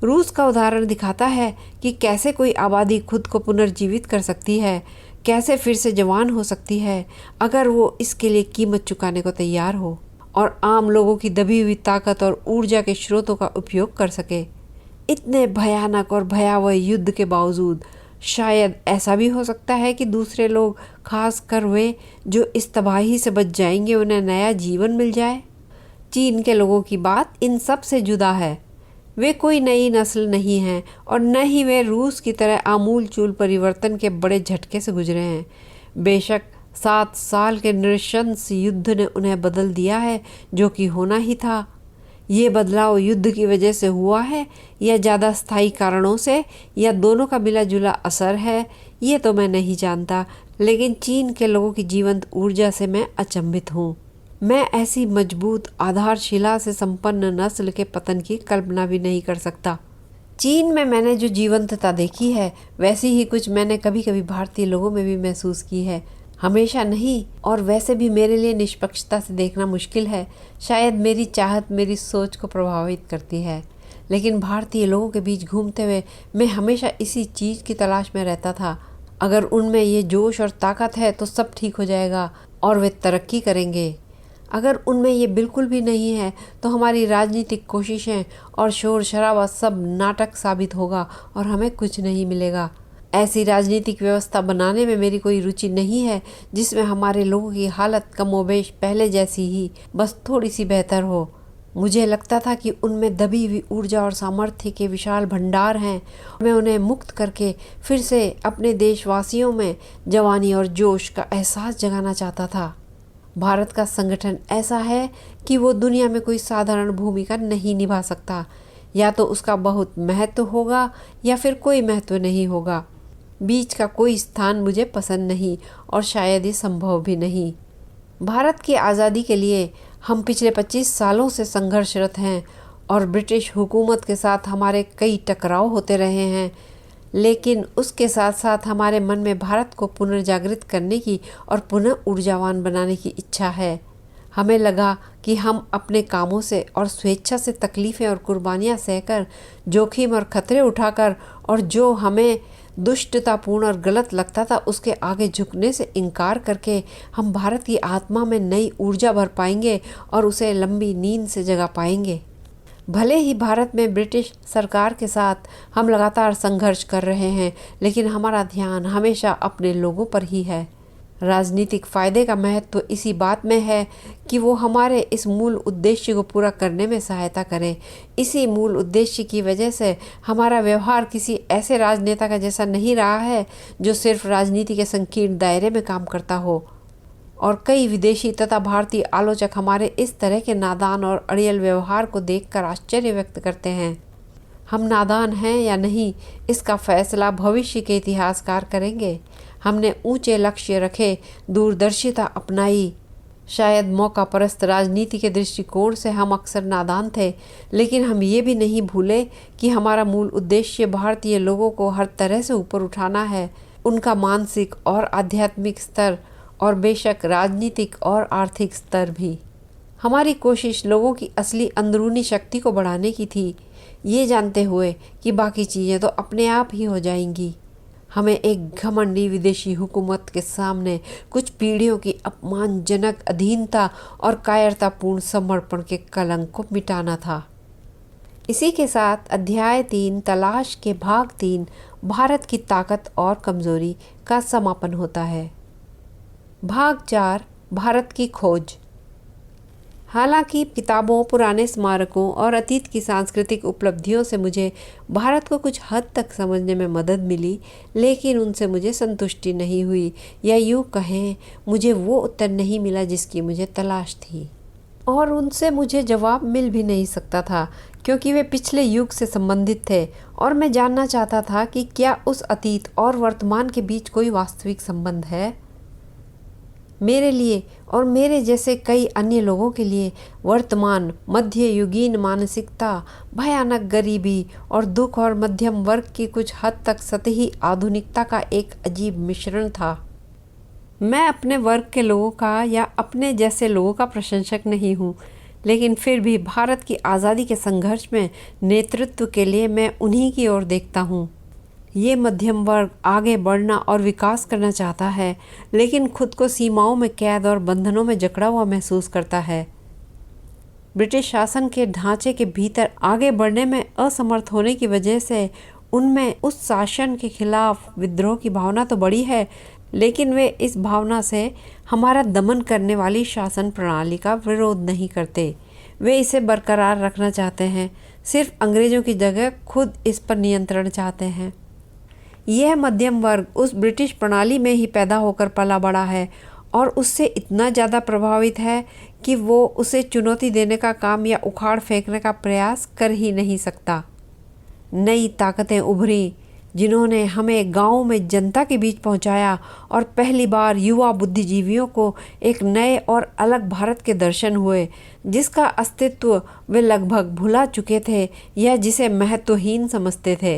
रूस का उदाहरण दिखाता है कि कैसे कोई आबादी खुद को पुनर्जीवित कर सकती है, कैसे फिर से जवान हो सकती है अगर वो इसके लिए कीमत चुकाने को तैयार हो और आम लोगों की दबी हुई ताकत और ऊर्जा के स्रोतों का उपयोग कर सके। इतने भयानक और भयावह युद्ध के बावजूद शायद ऐसा भी हो सकता है कि दूसरे लोग, खास कर वे जो इस तबाही से बच जाएंगे, उन्हें नया जीवन मिल जाए। चीन के लोगों की बात इन सब से जुदा है। वे कोई नई नस्ल नहीं हैं और न ही वे रूस की तरह आमूल चूल परिवर्तन के बड़े झटके से गुजरे हैं। बेशक 7 साल के नृशंस युद्ध ने उन्हें बदल दिया है, जो कि होना ही था। ये बदलाव युद्ध की वजह से हुआ है या ज़्यादा स्थायी कारणों से, या दोनों का मिला जुला असर है, ये तो मैं नहीं जानता, लेकिन चीन के लोगों की जीवंत ऊर्जा से मैं अचंभित हूँ। मैं ऐसी मजबूत आधारशिला से संपन्न नस्ल के पतन की कल्पना भी नहीं कर सकता। चीन में मैंने जो जीवंतता देखी है वैसी ही कुछ मैंने कभी कभी भारतीय लोगों में भी महसूस की है। हमेशा नहीं, और वैसे भी मेरे लिए निष्पक्षता से देखना मुश्किल है। शायद मेरी चाहत मेरी सोच को प्रभावित करती है, लेकिन भारतीय लोगों के बीच घूमते हुए मैं हमेशा इसी चीज़ की तलाश में रहता था। अगर उनमें ये जोश और ताकत है तो सब ठीक हो जाएगा और वे तरक्की करेंगे। अगर उनमें ये बिल्कुल भी नहीं है तो हमारी राजनीतिक कोशिशें और शोर शराबा सब नाटक साबित होगा और हमें कुछ नहीं मिलेगा। ऐसी राजनीतिक व्यवस्था बनाने में मेरी कोई रुचि नहीं है जिसमें हमारे लोगों की हालत कमोबेश पहले जैसी ही, बस थोड़ी सी बेहतर हो। मुझे लगता था कि उनमें दबी हुई ऊर्जा और सामर्थ्य के विशाल भंडार हैं। मैं उन्हें मुक्त करके फिर से अपने देशवासियों में जवानी और जोश का एहसास जगाना चाहता था। भारत का संगठन ऐसा है कि वो दुनिया में कोई साधारण भूमिका नहीं निभा सकता। या तो उसका बहुत महत्व होगा या फिर कोई महत्व नहीं होगा। बीच का कोई स्थान मुझे पसंद नहीं और शायद ये संभव भी नहीं। भारत की आज़ादी के लिए हम पिछले 25 सालों से संघर्षरत हैं और ब्रिटिश हुकूमत के साथ हमारे कई टकराव होते रहे हैं, लेकिन उसके साथ साथ हमारे मन में भारत को पुनर्जागृत करने की और पुनः ऊर्जावान बनाने की इच्छा है। हमें लगा कि हम अपने कामों से और स्वेच्छा से तकलीफ़ें और कुर्बानियाँ सहकर, जोखिम और खतरे उठाकर, और जो हमें दुष्टतापूर्ण और गलत लगता था उसके आगे झुकने से इनकार करके हम भारत की आत्मा में नई ऊर्जा भर पाएंगे और उसे लंबी नींद से जगा पाएंगे। भले ही भारत में ब्रिटिश सरकार के साथ हम लगातार संघर्ष कर रहे हैं, लेकिन हमारा ध्यान हमेशा अपने लोगों पर ही है। राजनीतिक फ़ायदे का महत्व इसी बात में है कि वो हमारे इस मूल उद्देश्य को पूरा करने में सहायता करें। इसी मूल उद्देश्य की वजह से हमारा व्यवहार किसी ऐसे राजनेता का जैसा नहीं रहा है जो सिर्फ राजनीति के संकीर्ण दायरे में काम करता हो। और कई विदेशी तथा भारतीय आलोचक हमारे इस तरह के नादान और अड़ियल व्यवहार को देखकर आश्चर्य व्यक्त करते हैं। हम नादान हैं या नहीं, इसका फैसला भविष्य के इतिहासकार करेंगे। हमने ऊंचे लक्ष्य रखे, दूरदर्शिता अपनाई। शायद मौका परस्त राजनीति के दृष्टिकोण से हम अक्सर नादान थे, लेकिन हम ये भी नहीं भूले कि हमारा मूल उद्देश्य भारतीय लोगों को हर तरह से ऊपर उठाना है, उनका मानसिक और आध्यात्मिक स्तर, और बेशक राजनीतिक और आर्थिक स्तर भी। हमारी कोशिश लोगों की असली अंदरूनी शक्ति को बढ़ाने की थी, ये जानते हुए कि बाकी चीज़ें तो अपने आप ही हो जाएंगी। हमें एक घमंडी विदेशी हुकूमत के सामने कुछ पीढ़ियों की अपमानजनक अधीनता और कायरतापूर्ण समर्पण के कलंक को मिटाना था। इसी के साथ अध्याय 3 तलाश के भाग 3 भारत की ताकत और कमजोरी का समापन होता है। भाग 4 भारत की खोज। हालांकि किताबों, पुराने स्मारकों और अतीत की सांस्कृतिक उपलब्धियों से मुझे भारत को कुछ हद तक समझने में मदद मिली, लेकिन उनसे मुझे संतुष्टि नहीं हुई, या यूँ कहें मुझे वो उत्तर नहीं मिला जिसकी मुझे तलाश थी। और उनसे मुझे जवाब मिल भी नहीं सकता था, क्योंकि वे पिछले युग से संबंधित थे और मैं जानना चाहता था कि क्या उस अतीत और वर्तमान के बीच कोई वास्तविक संबंध है। मेरे लिए और मेरे जैसे कई अन्य लोगों के लिए वर्तमान मध्ययुगीन मानसिकता भयानक गरीबी और दुख और मध्यम वर्ग की कुछ हद तक सतही आधुनिकता का एक अजीब मिश्रण था। मैं अपने वर्ग के लोगों का या अपने जैसे लोगों का प्रशंसक नहीं हूँ, लेकिन फिर भी भारत की आज़ादी के संघर्ष में नेतृत्व के लिए मैं उन्हीं की ओर देखता हूँ। ये मध्यम वर्ग आगे बढ़ना और विकास करना चाहता है, लेकिन खुद को सीमाओं में कैद और बंधनों में जकड़ा हुआ महसूस करता है। ब्रिटिश शासन के ढांचे के भीतर आगे बढ़ने में असमर्थ होने की वजह से उनमें उस शासन के खिलाफ विद्रोह की भावना तो बड़ी है, लेकिन वे इस भावना से हमारा दमन करने वाली शासन प्रणाली का विरोध नहीं करते। वे इसे बरकरार रखना चाहते हैं, सिर्फ अंग्रेजों की जगह खुद इस पर नियंत्रण चाहते हैं। यह मध्यम वर्ग उस ब्रिटिश प्रणाली में ही पैदा होकर पला बड़ा है और उससे इतना ज़्यादा प्रभावित है कि वो उसे चुनौती देने का काम या उखाड़ फेंकने का प्रयास कर ही नहीं सकता। नई ताकतें उभरी जिन्होंने हमें गाँव में जनता के बीच पहुंचाया और पहली बार युवा बुद्धिजीवियों को एक नए और अलग भारत के दर्शन हुए, जिसका अस्तित्व वे लगभग भुला चुके थे या जिसे महत्वहीन समझते थे।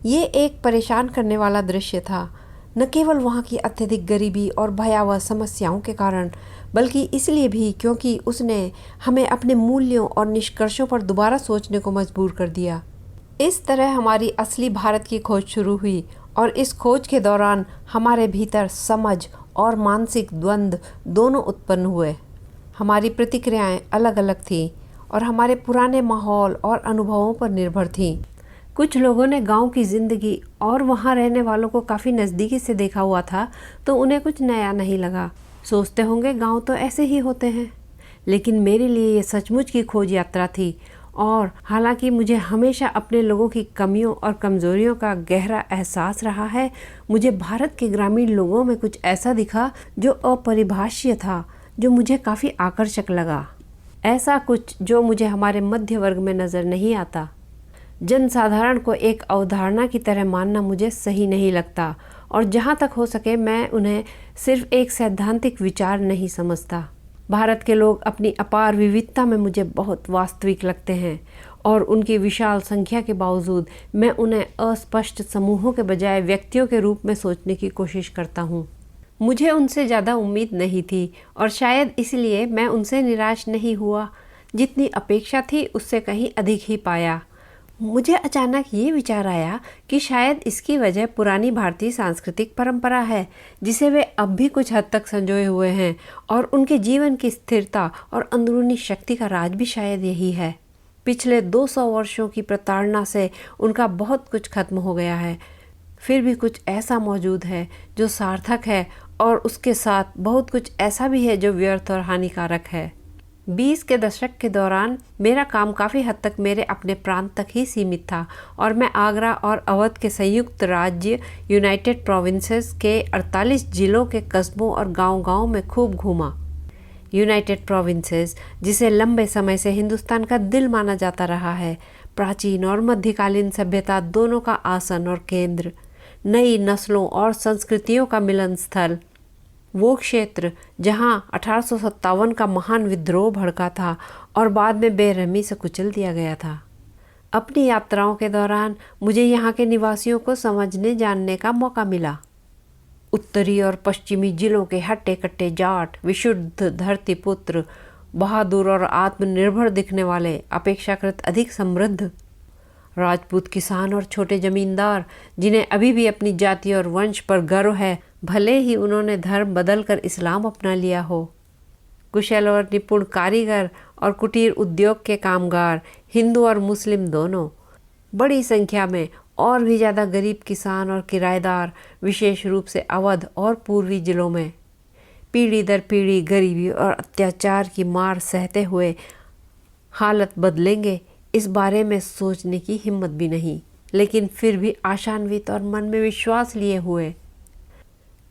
ये एक परेशान करने वाला दृश्य था, न केवल वहाँ की अत्यधिक गरीबी और भयावह समस्याओं के कारण, बल्कि इसलिए भी क्योंकि उसने हमें अपने मूल्यों और निष्कर्षों पर दोबारा सोचने को मजबूर कर दिया। इस तरह हमारी असली भारत की खोज शुरू हुई और इस खोज के दौरान हमारे भीतर समझ और मानसिक द्वंद्व दोनों उत्पन्न हुए। हमारी प्रतिक्रियाएं अलग अलग थीं और हमारे पुराने माहौल और अनुभवों पर निर्भर थीं। कुछ लोगों ने गांव की ज़िंदगी और वहां रहने वालों को काफ़ी नज़दीकी से देखा हुआ था, तो उन्हें कुछ नया नहीं लगा। सोचते होंगे गांव तो ऐसे ही होते हैं, लेकिन मेरे लिए ये सचमुच की खोज यात्रा थी। और हालांकि मुझे हमेशा अपने लोगों की कमियों और कमज़ोरियों का गहरा एहसास रहा है, मुझे भारत के ग्रामीण लोगों में कुछ ऐसा दिखा जो अपरिभाष्य था, जो मुझे काफ़ी आकर्षक लगा। ऐसा कुछ जो मुझे हमारे मध्य वर्ग में नज़र नहीं आता। जनसाधारण को एक अवधारणा की तरह मानना मुझे सही नहीं लगता, और जहाँ तक हो सके मैं उन्हें सिर्फ एक सैद्धांतिक विचार नहीं समझता। भारत के लोग अपनी अपार विविधता में मुझे बहुत वास्तविक लगते हैं, और उनकी विशाल संख्या के बावजूद मैं उन्हें अस्पष्ट समूहों के बजाय व्यक्तियों के रूप में सोचने की कोशिश करता हूँ। मुझे उनसे ज़्यादा उम्मीद नहीं थी, और शायद इसलिए मैं उनसे निराश नहीं हुआ। जितनी अपेक्षा थी उससे कहीं अधिक ही पाया। मुझे अचानक ये विचार आया कि शायद इसकी वजह पुरानी भारतीय सांस्कृतिक परंपरा है, जिसे वे अब भी कुछ हद तक संजोए हुए हैं, और उनके जीवन की स्थिरता और अंदरूनी शक्ति का राज भी शायद यही है। पिछले 200 वर्षों की प्रताड़ना से उनका बहुत कुछ खत्म हो गया है, फिर भी कुछ ऐसा मौजूद है जो सार्थक है, और उसके साथ बहुत कुछ ऐसा भी है जो व्यर्थ और हानिकारक है। 20 के दशक के दौरान मेरा काम काफ़ी हद तक मेरे अपने प्रांत तक ही सीमित था, और मैं आगरा और अवध के संयुक्त राज्य यूनाइटेड प्रोविंसेस के 48 जिलों के कस्बों और गांव-गांव में खूब घूमा। यूनाइटेड प्रोविंसेस, जिसे लंबे समय से हिंदुस्तान का दिल माना जाता रहा है, प्राचीन और मध्यकालीन सभ्यता दोनों का आसन और केंद्र, नई नस्लों और संस्कृतियों का मिलन स्थल, वो क्षेत्र जहां 1857 का महान विद्रोह भड़का था और बाद में बेरहमी से कुचल दिया गया था। अपनी यात्राओं के दौरान मुझे यहाँ के निवासियों को समझने जानने का मौका मिला। उत्तरी और पश्चिमी जिलों के हट्टे कट्टे जाट, विशुद्ध धरती पुत्र, बहादुर और आत्मनिर्भर दिखने वाले, अपेक्षाकृत अधिक समृद्ध, राजपूत किसान और छोटे जमींदार जिन्हें अभी भी अपनी जाति और वंश पर गर्व है, भले ही उन्होंने धर्म बदलकर इस्लाम अपना लिया हो। कुशल और निपुण कारीगर और कुटीर उद्योग के कामगार, हिंदू और मुस्लिम दोनों, बड़ी संख्या में और भी ज़्यादा गरीब किसान और किराएदार, विशेष रूप से अवध और पूर्वी जिलों में, पीढ़ी दर पीढ़ी गरीबी और अत्याचार की मार सहते हुए। हालत बदलेंगे इस बारे में सोचने की हिम्मत भी नहीं, लेकिन फिर भी आशान्वित और मन में विश्वास लिए हुए।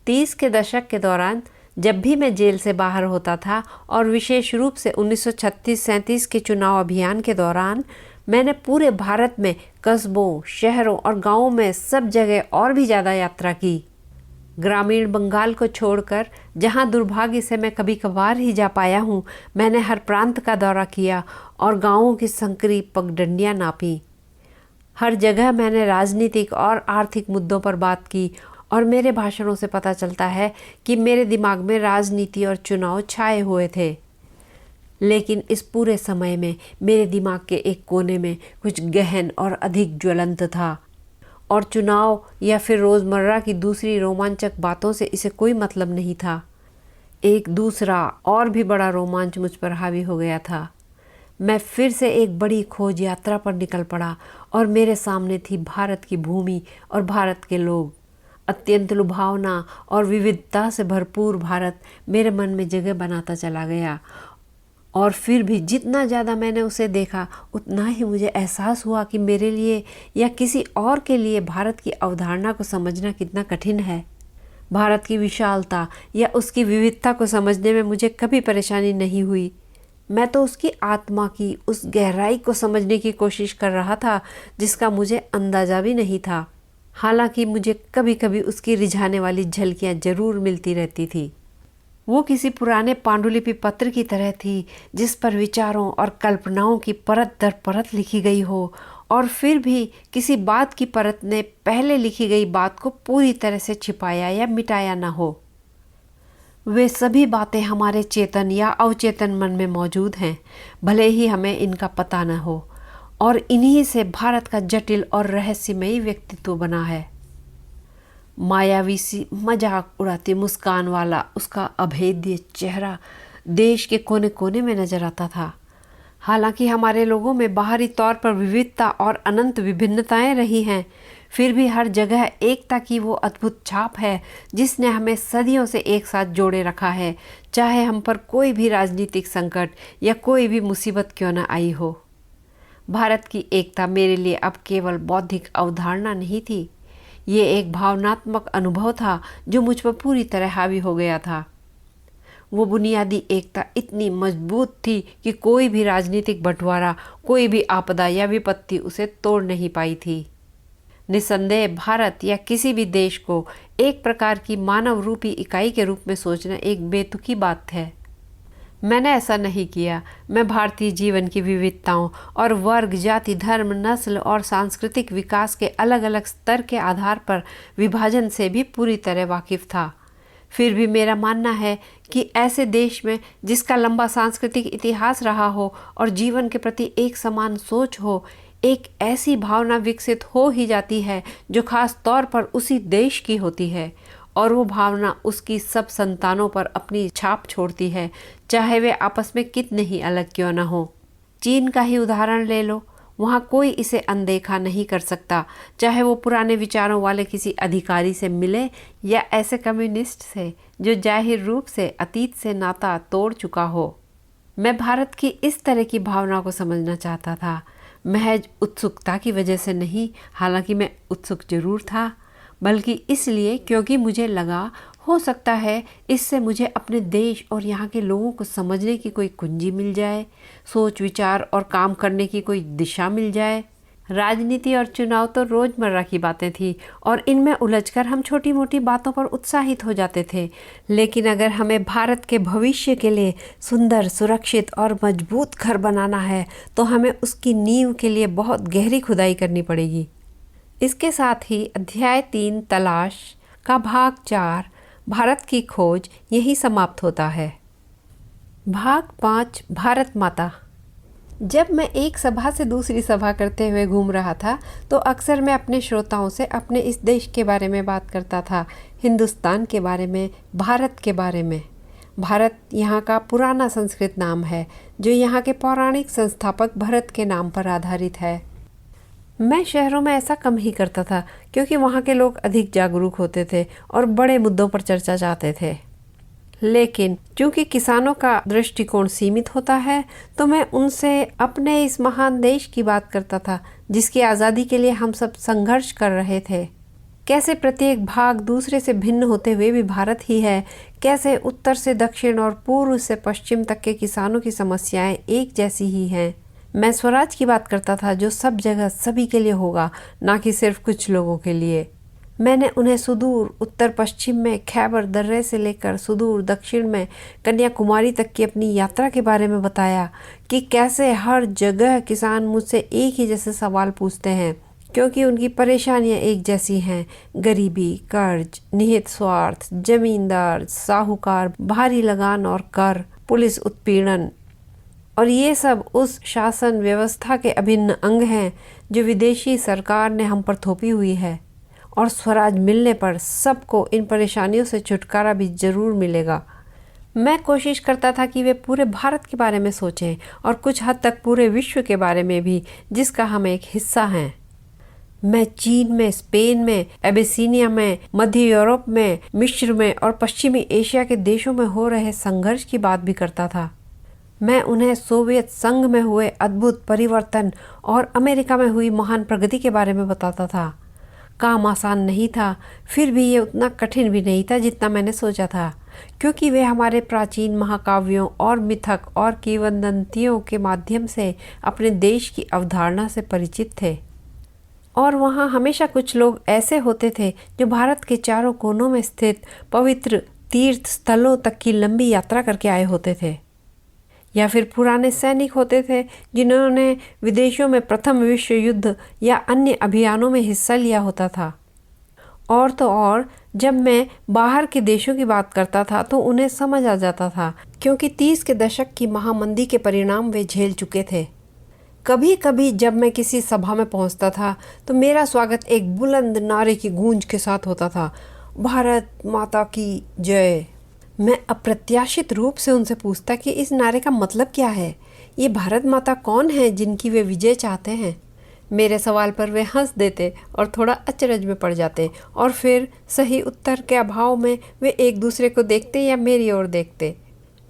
30 के दशक के दौरान जब भी मैं जेल से बाहर होता था, और विशेष रूप से 1936-37 के चुनाव अभियान के दौरान, मैंने पूरे भारत में कस्बों, शहरों और गांवों में सब जगह और भी ज़्यादा यात्रा की। ग्रामीण बंगाल को छोड़कर, जहां दुर्भाग्य से मैं कभी कभार ही जा पाया हूं, मैंने हर प्रांत का दौरा किया और गांवों की संकरी पगडंडियां नापी। हर जगह मैंने राजनीतिक और आर्थिक मुद्दों पर बात की, और मेरे भाषणों से पता चलता है कि मेरे दिमाग में राजनीति और चुनाव छाए हुए थे। लेकिन इस पूरे समय में मेरे दिमाग के एक कोने में कुछ गहन और अधिक ज्वलंत था, और चुनाव या फिर रोज़मर्रा की दूसरी रोमांचक बातों से इसे कोई मतलब नहीं था। एक दूसरा और भी बड़ा रोमांच मुझ पर हावी हो गया था। मैं फिर से एक बड़ी खोज यात्रा पर निकल पड़ा, और मेरे सामने थी भारत की भूमि और भारत के लोग। अत्यंत लुभावना और विविधता से भरपूर भारत मेरे मन में जगह बनाता चला गया, और फिर भी जितना ज़्यादा मैंने उसे देखा, उतना ही मुझे एहसास हुआ कि मेरे लिए या किसी और के लिए भारत की अवधारणा को समझना कितना कठिन है। भारत की विशालता या उसकी विविधता को समझने में मुझे कभी परेशानी नहीं हुई। मैं तो उसकी आत्मा की उस गहराई को समझने की कोशिश कर रहा था जिसका मुझे अंदाज़ा भी नहीं था। हालांकि मुझे कभी कभी उसकी रिझाने वाली झलकियां जरूर मिलती रहती थी। वो किसी पुराने पांडुलिपि पत्र की तरह थी जिस पर विचारों और कल्पनाओं की परत दर परत लिखी गई हो, और फिर भी किसी बात की परत ने पहले लिखी गई बात को पूरी तरह से छिपाया या मिटाया न हो। वे सभी बातें हमारे चेतन या अवचेतन मन में मौजूद हैं, भले ही हमें इनका पता न हो, और इन्हीं से भारत का जटिल और रहस्यमयी व्यक्तित्व बना है। मायावी सी मजाक उड़ाती मुस्कान वाला उसका अभेद्य चेहरा देश के कोने कोने में नजर आता था। हालांकि हमारे लोगों में बाहरी तौर पर विविधता और अनंत विभिन्नताएं रही हैं, फिर भी हर जगह एकता की वो अद्भुत छाप है जिसने हमें सदियों से एक साथ जोड़े रखा है, चाहे हम पर कोई भी राजनीतिक संकट या कोई भी मुसीबत क्यों न आई हो। भारत की एकता मेरे लिए अब केवल बौद्धिक अवधारणा नहीं थी, ये एक भावनात्मक अनुभव था जो मुझ पर पूरी तरह हावी हो गया था। वो बुनियादी एकता इतनी मजबूत थी कि कोई भी राजनीतिक बंटवारा, कोई भी आपदा या विपत्ति उसे तोड़ नहीं पाई थी। निसंदेह भारत या किसी भी देश को एक प्रकार की मानव रूपी इकाई के रूप में सोचना एक बेतुकी बात है। मैंने ऐसा नहीं किया। मैं भारतीय जीवन की विविधताओं और वर्ग, जाति, धर्म, नस्ल और सांस्कृतिक विकास के अलग अलग स्तर के आधार पर विभाजन से भी पूरी तरह वाकिफ था। फिर भी मेरा मानना है कि ऐसे देश में जिसका लंबा सांस्कृतिक इतिहास रहा हो और जीवन के प्रति एक समान सोच हो, एक ऐसी भावना विकसित हो ही जाती है जो खास तौर पर उसी देश की होती है, और वो भावना उसकी सब संतानों पर अपनी छाप छोड़ती है, चाहे वे आपस में कितने ही अलग क्यों न हो। चीन का ही उदाहरण ले लो, वहाँ कोई इसे अनदेखा नहीं कर सकता, चाहे वो पुराने विचारों वाले किसी अधिकारी से मिले या ऐसे कम्युनिस्ट से जो जाहिर रूप से अतीत से नाता तोड़ चुका हो। मैं भारत की इस तरह की भावना को समझना चाहता था, महज उत्सुकता की वजह से नहीं, हालांकि मैं उत्सुक जरूर था, बल्कि इसलिए क्योंकि मुझे लगा हो सकता है इससे मुझे अपने देश और यहाँ के लोगों को समझने की कोई कुंजी मिल जाए, सोच विचार और काम करने की कोई दिशा मिल जाए। राजनीति और चुनाव तो रोज़मर्रा की बातें थी और इनमें उलझकर हम छोटी मोटी बातों पर उत्साहित हो जाते थे, लेकिन अगर हमें भारत के भविष्य के लिए सुंदर, सुरक्षित और मजबूत घर बनाना है तो हमें उसकी नींव के लिए बहुत गहरी खुदाई करनी पड़ेगी। इसके साथ ही अध्याय 3 तलाश का भाग 4 भारत की खोज यही समाप्त होता है। भाग 5 भारत माता। जब मैं एक सभा से दूसरी सभा करते हुए घूम रहा था तो अक्सर मैं अपने श्रोताओं से अपने इस देश के बारे में बात करता था, हिंदुस्तान के बारे में, भारत के बारे में। भारत यहाँ का पुराना संस्कृत नाम है जो यहाँ के पौराणिक संस्थापक भरत के नाम पर आधारित है। मैं शहरों में ऐसा कम ही करता था क्योंकि वहाँ के लोग अधिक जागरूक होते थे और बड़े मुद्दों पर चर्चा चाहते थे, लेकिन चूंकि किसानों का दृष्टिकोण सीमित होता है तो मैं उनसे अपने इस महान देश की बात करता था जिसकी आज़ादी के लिए हम सब संघर्ष कर रहे थे। कैसे प्रत्येक भाग दूसरे से भिन्न होते हुए भी भारत ही है, कैसे उत्तर से दक्षिण और पूर्व से पश्चिम तक के किसानों की समस्याएं एक जैसी ही हैं। मैं स्वराज की बात करता था जो सब जगह सभी के लिए होगा, ना कि सिर्फ कुछ लोगों के लिए। मैंने उन्हें सुदूर उत्तर पश्चिम में खैबर दर्रे से लेकर सुदूर दक्षिण में कन्याकुमारी तक की अपनी यात्रा के बारे में बताया कि कैसे हर जगह किसान मुझसे एक ही जैसे सवाल पूछते हैं क्योंकि उनकी परेशानियां एक जैसी हैं। गरीबी, कर्ज, निहित स्वार्थ, जमींदार, साहूकार, भारी लगान और कर, पुलिस उत्पीड़न, और ये सब उस शासन व्यवस्था के अभिन्न अंग हैं जो विदेशी सरकार ने हम पर थोपी हुई है, और स्वराज मिलने पर सबको इन परेशानियों से छुटकारा भी जरूर मिलेगा। मैं कोशिश करता था कि वे पूरे भारत के बारे में सोचें और कुछ हद तक पूरे विश्व के बारे में भी जिसका हम एक हिस्सा हैं। मैं चीन में, स्पेन में, एबिसिनिया में, मध्य यूरोप में, मिस्र में और पश्चिमी एशिया के देशों में हो रहे संघर्ष की बात भी करता था। मैं उन्हें सोवियत संघ में हुए अद्भुत परिवर्तन और अमेरिका में हुई महान प्रगति के बारे में बताता था। काम आसान नहीं था, फिर भी ये उतना कठिन भी नहीं था जितना मैंने सोचा था, क्योंकि वे हमारे प्राचीन महाकाव्यों और मिथक और किंवदंतियों के माध्यम से अपने देश की अवधारणा से परिचित थे। और वहाँ हमेशा कुछ लोग ऐसे होते थे जो भारत के चारों कोनों में स्थित पवित्र तीर्थ स्थलों तक की लंबी यात्रा करके आए होते थे, या फिर पुराने सैनिक होते थे जिन्होंने विदेशों में प्रथम विश्व युद्ध या अन्य अभियानों में हिस्सा लिया होता था। और तो और जब मैं बाहर के देशों की बात करता था तो उन्हें समझ आ जाता था, क्योंकि 30 के दशक की महामंदी के परिणाम वे झेल चुके थे। कभी कभी जब मैं किसी सभा में पहुंचता था तो मेरा स्वागत एक बुलंद नारे की गूंज के साथ होता था, भारत माता की जय। मैं अप्रत्याशित रूप से उनसे पूछता कि इस नारे का मतलब क्या है, ये भारत माता कौन है जिनकी वे विजय चाहते हैं। मेरे सवाल पर वे हंस देते और थोड़ा अचरज में पड़ जाते, और फिर सही उत्तर के अभाव में वे एक दूसरे को देखते या मेरी ओर देखते।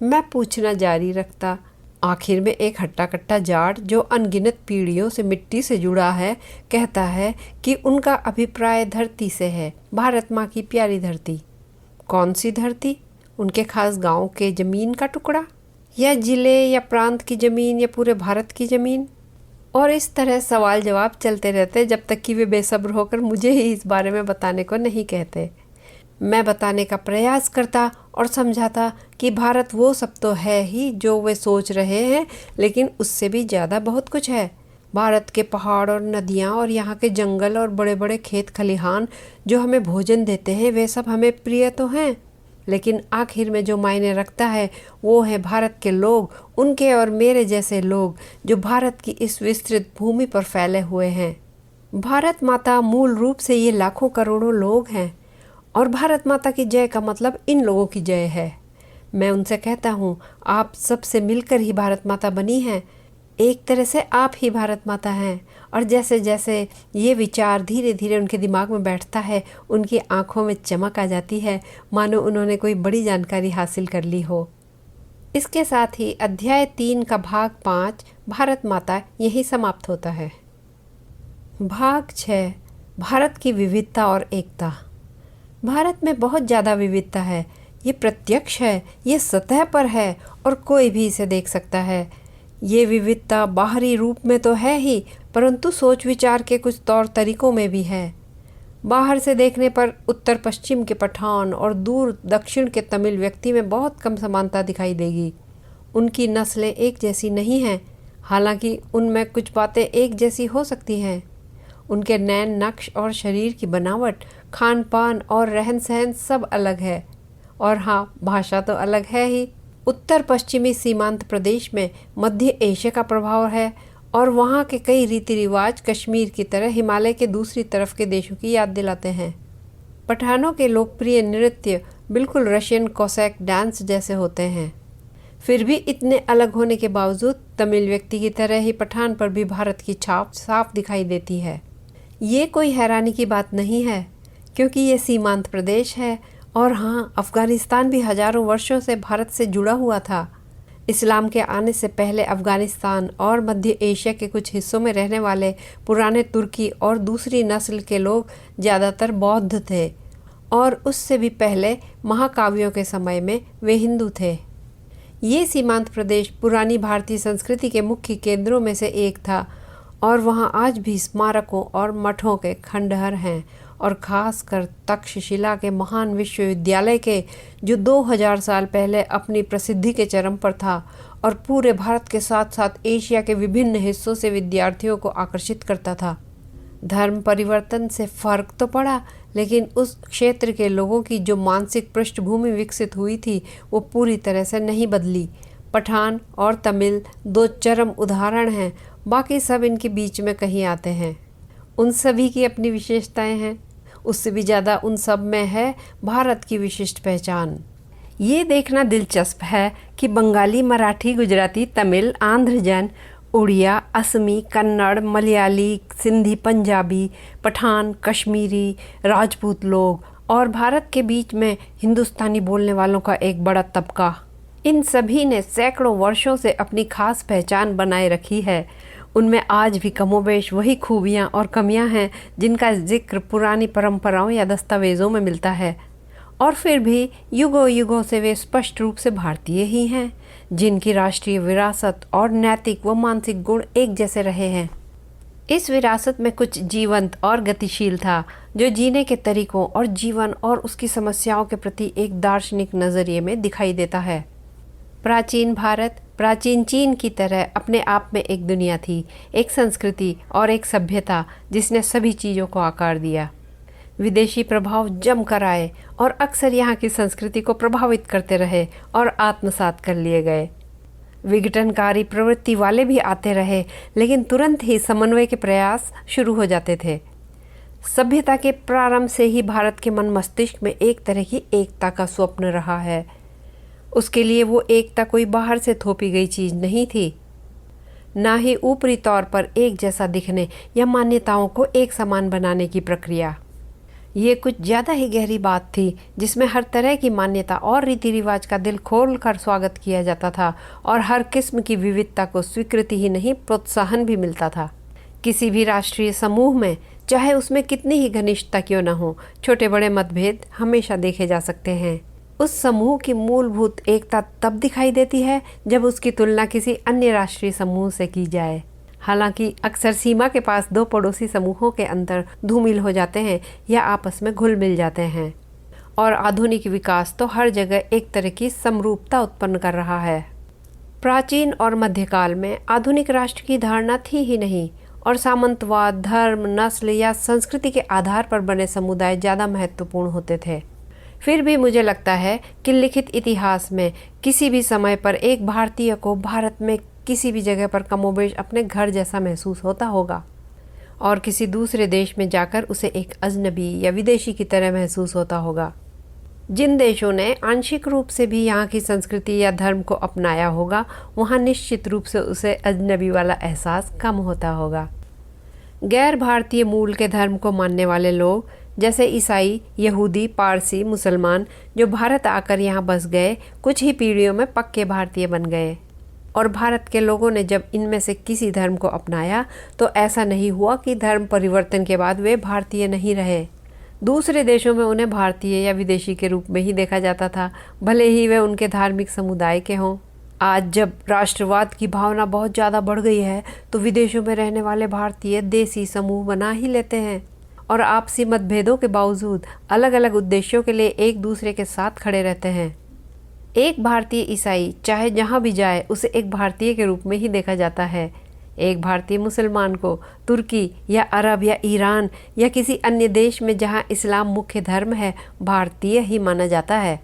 मैं पूछना जारी रखता। आखिर में एक हट्टा कट्टा जाट जो अनगिनत पीढ़ियों से मिट्टी से जुड़ा है कहता है कि उनका अभिप्राय धरती से है, भारत माँ की प्यारी धरती। कौन सी धरती? उनके खास गांव के ज़मीन का टुकड़ा, या ज़िले या प्रांत की ज़मीन, या पूरे भारत की ज़मीन? और इस तरह सवाल जवाब चलते रहते जब तक कि वे बेसब्र होकर मुझे ही इस बारे में बताने को नहीं कहते। मैं बताने का प्रयास करता और समझाता कि भारत वो सब तो है ही जो वे सोच रहे हैं, लेकिन उससे भी ज़्यादा बहुत कुछ है। भारत के पहाड़ और नदियाँ और यहाँ के जंगल और बड़े बड़े खेत खलिहान जो हमें भोजन देते हैं, वे सब हमें प्रिय तो हैं, लेकिन आखिर में जो मायने रखता है वो है भारत के लोग, उनके और मेरे जैसे लोग जो भारत की इस विस्तृत भूमि पर फैले हुए हैं। भारत माता मूल रूप से ये लाखों करोड़ों लोग हैं, और भारत माता की जय का मतलब इन लोगों की जय है। मैं उनसे कहता हूँ, आप सबसे मिलकर ही भारत माता बनी है, एक तरह से आप ही भारत माता हैं। और जैसे जैसे ये विचार धीरे धीरे उनके दिमाग में बैठता है, उनकी आंखों में चमक आ जाती है, मानो उन्होंने कोई बड़ी जानकारी हासिल कर ली हो। इसके साथ ही अध्याय 3 का भाग 5 भारत माता यही समाप्त होता है। भाग 6 भारत की विविधता और एकता। भारत में बहुत ज़्यादा विविधता है, ये प्रत्यक्ष है, ये सतह पर है और कोई भी इसे देख सकता है। ये विविधता बाहरी रूप में तो है ही, परंतु सोच विचार के कुछ तौर तरीकों में भी है। बाहर से देखने पर उत्तर पश्चिम के पठान और दूर दक्षिण के तमिल व्यक्ति में बहुत कम समानता दिखाई देगी। उनकी नस्लें एक जैसी नहीं हैं, हालांकि उनमें कुछ बातें एक जैसी हो सकती हैं। उनके नैन नक्श और शरीर की बनावट, खान पान और रहन सहन सब अलग है। और हाँ, भाषा तो अलग है ही। उत्तर पश्चिमी सीमांत प्रदेश में मध्य एशिया का प्रभाव है, और वहाँ के कई रीति रिवाज कश्मीर की तरह हिमालय के दूसरी तरफ के देशों की याद दिलाते हैं। पठानों के लोकप्रिय नृत्य बिल्कुल रशियन कोसैक डांस जैसे होते हैं। फिर भी इतने अलग होने के बावजूद तमिल व्यक्ति की तरह ही पठान पर भी भारत की छाप साफ दिखाई देती है। ये कोई हैरानी की बात नहीं है, क्योंकि ये सीमांत प्रदेश है। और हाँ, अफ़गानिस्तान भी हजारों वर्षों से भारत से जुड़ा हुआ था। इस्लाम के आने से पहले अफ़गानिस्तान और मध्य एशिया के कुछ हिस्सों में रहने वाले पुराने तुर्की और दूसरी नस्ल के लोग ज़्यादातर बौद्ध थे, और उससे भी पहले महाकाव्यों के समय में वे हिंदू थे। ये सीमांत प्रदेश पुरानी भारतीय संस्कृति के मुख्य केंद्रों में से एक था, और वहाँ आज भी स्मारकों और मठों के खंडहर हैं, और ख़ासकर तक्षशिला के महान विश्वविद्यालय के, जो 2000 साल पहले अपनी प्रसिद्धि के चरम पर था और पूरे भारत के साथ साथ एशिया के विभिन्न हिस्सों से विद्यार्थियों को आकर्षित करता था। धर्म परिवर्तन से फ़र्क तो पड़ा, लेकिन उस क्षेत्र के लोगों की जो मानसिक पृष्ठभूमि विकसित हुई थी वो पूरी तरह से नहीं बदली। पठान और तमिल 2 चरम उदाहरण हैं, बाकी सब इनके बीच में कहीं आते हैं। उन सभी की अपनी विशेषताएं हैं, उससे भी ज़्यादा उन सब में है भारत की विशिष्ट पहचान। ये देखना दिलचस्प है कि बंगाली, मराठी, गुजराती, तमिल, आंध्रजन, उड़िया, असमी, कन्नड़, मलयाली, सिंधी, पंजाबी, पठान, कश्मीरी, राजपूत लोग और भारत के बीच में हिंदुस्तानी बोलने वालों का एक बड़ा तबका, इन सभी ने सैकड़ों वर्षों से अपनी खास पहचान बनाए रखी है। उनमें आज भी कमोबेश वही खूबियाँ और कमियाँ हैं जिनका जिक्र पुरानी परंपराओं या दस्तावेज़ों में मिलता है, और फिर भी युगों युगों से वे स्पष्ट रूप से भारतीय ही हैं, जिनकी राष्ट्रीय विरासत और नैतिक व मानसिक गुण एक जैसे रहे हैं। इस विरासत में कुछ जीवंत और गतिशील था, जो जीने के तरीकों और जीवन और उसकी समस्याओं के प्रति एक दार्शनिक नज़रिए में दिखाई देता है। प्राचीन भारत प्राचीन चीन की तरह अपने आप में एक दुनिया थी, एक संस्कृति और एक सभ्यता जिसने सभी चीज़ों को आकार दिया। विदेशी प्रभाव जमकर आए और अक्सर यहाँ की संस्कृति को प्रभावित करते रहे और आत्मसात कर लिए गए। विघटनकारी प्रवृत्ति वाले भी आते रहे, लेकिन तुरंत ही समन्वय के प्रयास शुरू हो जाते थे। सभ्यता के प्रारंभ से ही भारत के मन मस्तिष्क में एक तरह की एकता का स्वप्न रहा है। उसके लिए वो एकता कोई बाहर से थोपी गई चीज़ नहीं थी, ना ही ऊपरी तौर पर एक जैसा दिखने या मान्यताओं को एक समान बनाने की प्रक्रिया। ये कुछ ज़्यादा ही गहरी बात थी, जिसमें हर तरह की मान्यता और रीति रिवाज का दिल खोल कर स्वागत किया जाता था और हर किस्म की विविधता को स्वीकृति ही नहीं, प्रोत्साहन भी मिलता था। किसी भी राष्ट्रीय समूह में, चाहे उसमें कितनी ही घनिष्ठता क्यों न हो, छोटे बड़े मतभेद हमेशा देखे जा सकते हैं। उस समूह की मूलभूत एकता तब दिखाई देती है जब उसकी तुलना किसी अन्य राष्ट्रीय समूह से की जाए। हालांकि अक्सर सीमा के पास दो पड़ोसी समूहों के अंतर धूमिल हो जाते हैं या आपस में घुल मिल जाते हैं, और आधुनिक विकास तो हर जगह एक तरह की समरूपता उत्पन्न कर रहा है। प्राचीन और मध्यकाल में आधुनिक राष्ट्र की धारणा थी ही नहीं, और सामंतवाद, धर्म, नस्ल या संस्कृति के आधार पर बने समुदाय ज़्यादा महत्वपूर्ण होते थे। फिर भी मुझे लगता है कि लिखित इतिहास में किसी भी समय पर एक भारतीय को भारत में किसी भी जगह पर कमोबेश अपने घर जैसा महसूस होता होगा, और किसी दूसरे देश में जाकर उसे एक अजनबी या विदेशी की तरह महसूस होता होगा। जिन देशों ने आंशिक रूप से भी यहाँ की संस्कृति या धर्म को अपनाया होगा, वहाँ निश्चित रूप से उसे अजनबी वाला एहसास कम होता होगा। गैर भारतीय मूल के धर्म को मानने वाले लोग, जैसे ईसाई, यहूदी, पारसी, मुसलमान, जो भारत आकर यहाँ बस गए, कुछ ही पीढ़ियों में पक्के भारतीय बन गए। और भारत के लोगों ने जब इनमें से किसी धर्म को अपनाया, तो ऐसा नहीं हुआ कि धर्म परिवर्तन के बाद वे भारतीय नहीं रहे। दूसरे देशों में उन्हें भारतीय या विदेशी के रूप में ही देखा जाता था, भले ही वे उनके धार्मिक समुदाय के हों। आज जब राष्ट्रवाद की भावना बहुत ज़्यादा बढ़ गई है, तो विदेशों में रहने वाले भारतीय देसी समूह बना ही लेते हैं और आपसी मतभेदों के बावजूद अलग अलग उद्देश्यों के लिए एक दूसरे के साथ खड़े रहते हैं। एक भारतीय ईसाई चाहे जहाँ भी जाए, उसे एक भारतीय के रूप में ही देखा जाता है। एक भारतीय मुसलमान को तुर्की या अरब या ईरान या किसी अन्य देश में जहाँ इस्लाम मुख्य धर्म है, भारतीय ही माना जाता है।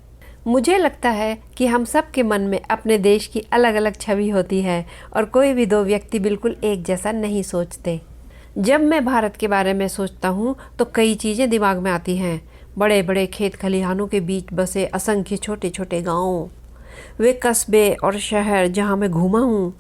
मुझे लगता है कि हम सब के मन में अपने देश की अलग अलग छवि होती है, और कोई भी दो व्यक्ति बिल्कुल एक जैसा नहीं सोचते। जब मैं भारत के बारे में सोचता हूँ तो कई चीज़ें दिमाग में आती हैं। बड़े बड़े खेत खलिहानों के बीच बसे असंख्य छोटे छोटे गाँव, वे कस्बे और शहर जहाँ मैं घूमा हूँ,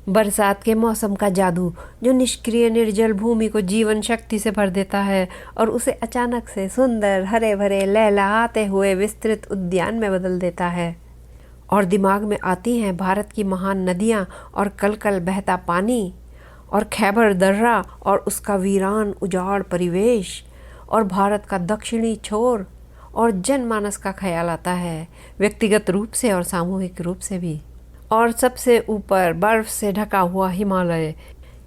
बरसात के मौसम का जादू जो निष्क्रिय निर्जल भूमि को जीवन शक्ति से भर देता है और उसे अचानक से सुंदर, हरे भरे, लहलहाते हुए विस्तृत उद्यान में बदल देता है। और दिमाग में आती हैं भारत की महान नदियाँ और कलकल बहता पानी, और खैबर दर्रा और उसका वीरान उजाड़ परिवेश, और भारत का दक्षिणी छोर, और जनमानस का ख्याल आता है, व्यक्तिगत रूप से और सामूहिक रूप से भी। और सबसे ऊपर बर्फ से ढका हुआ हिमालय,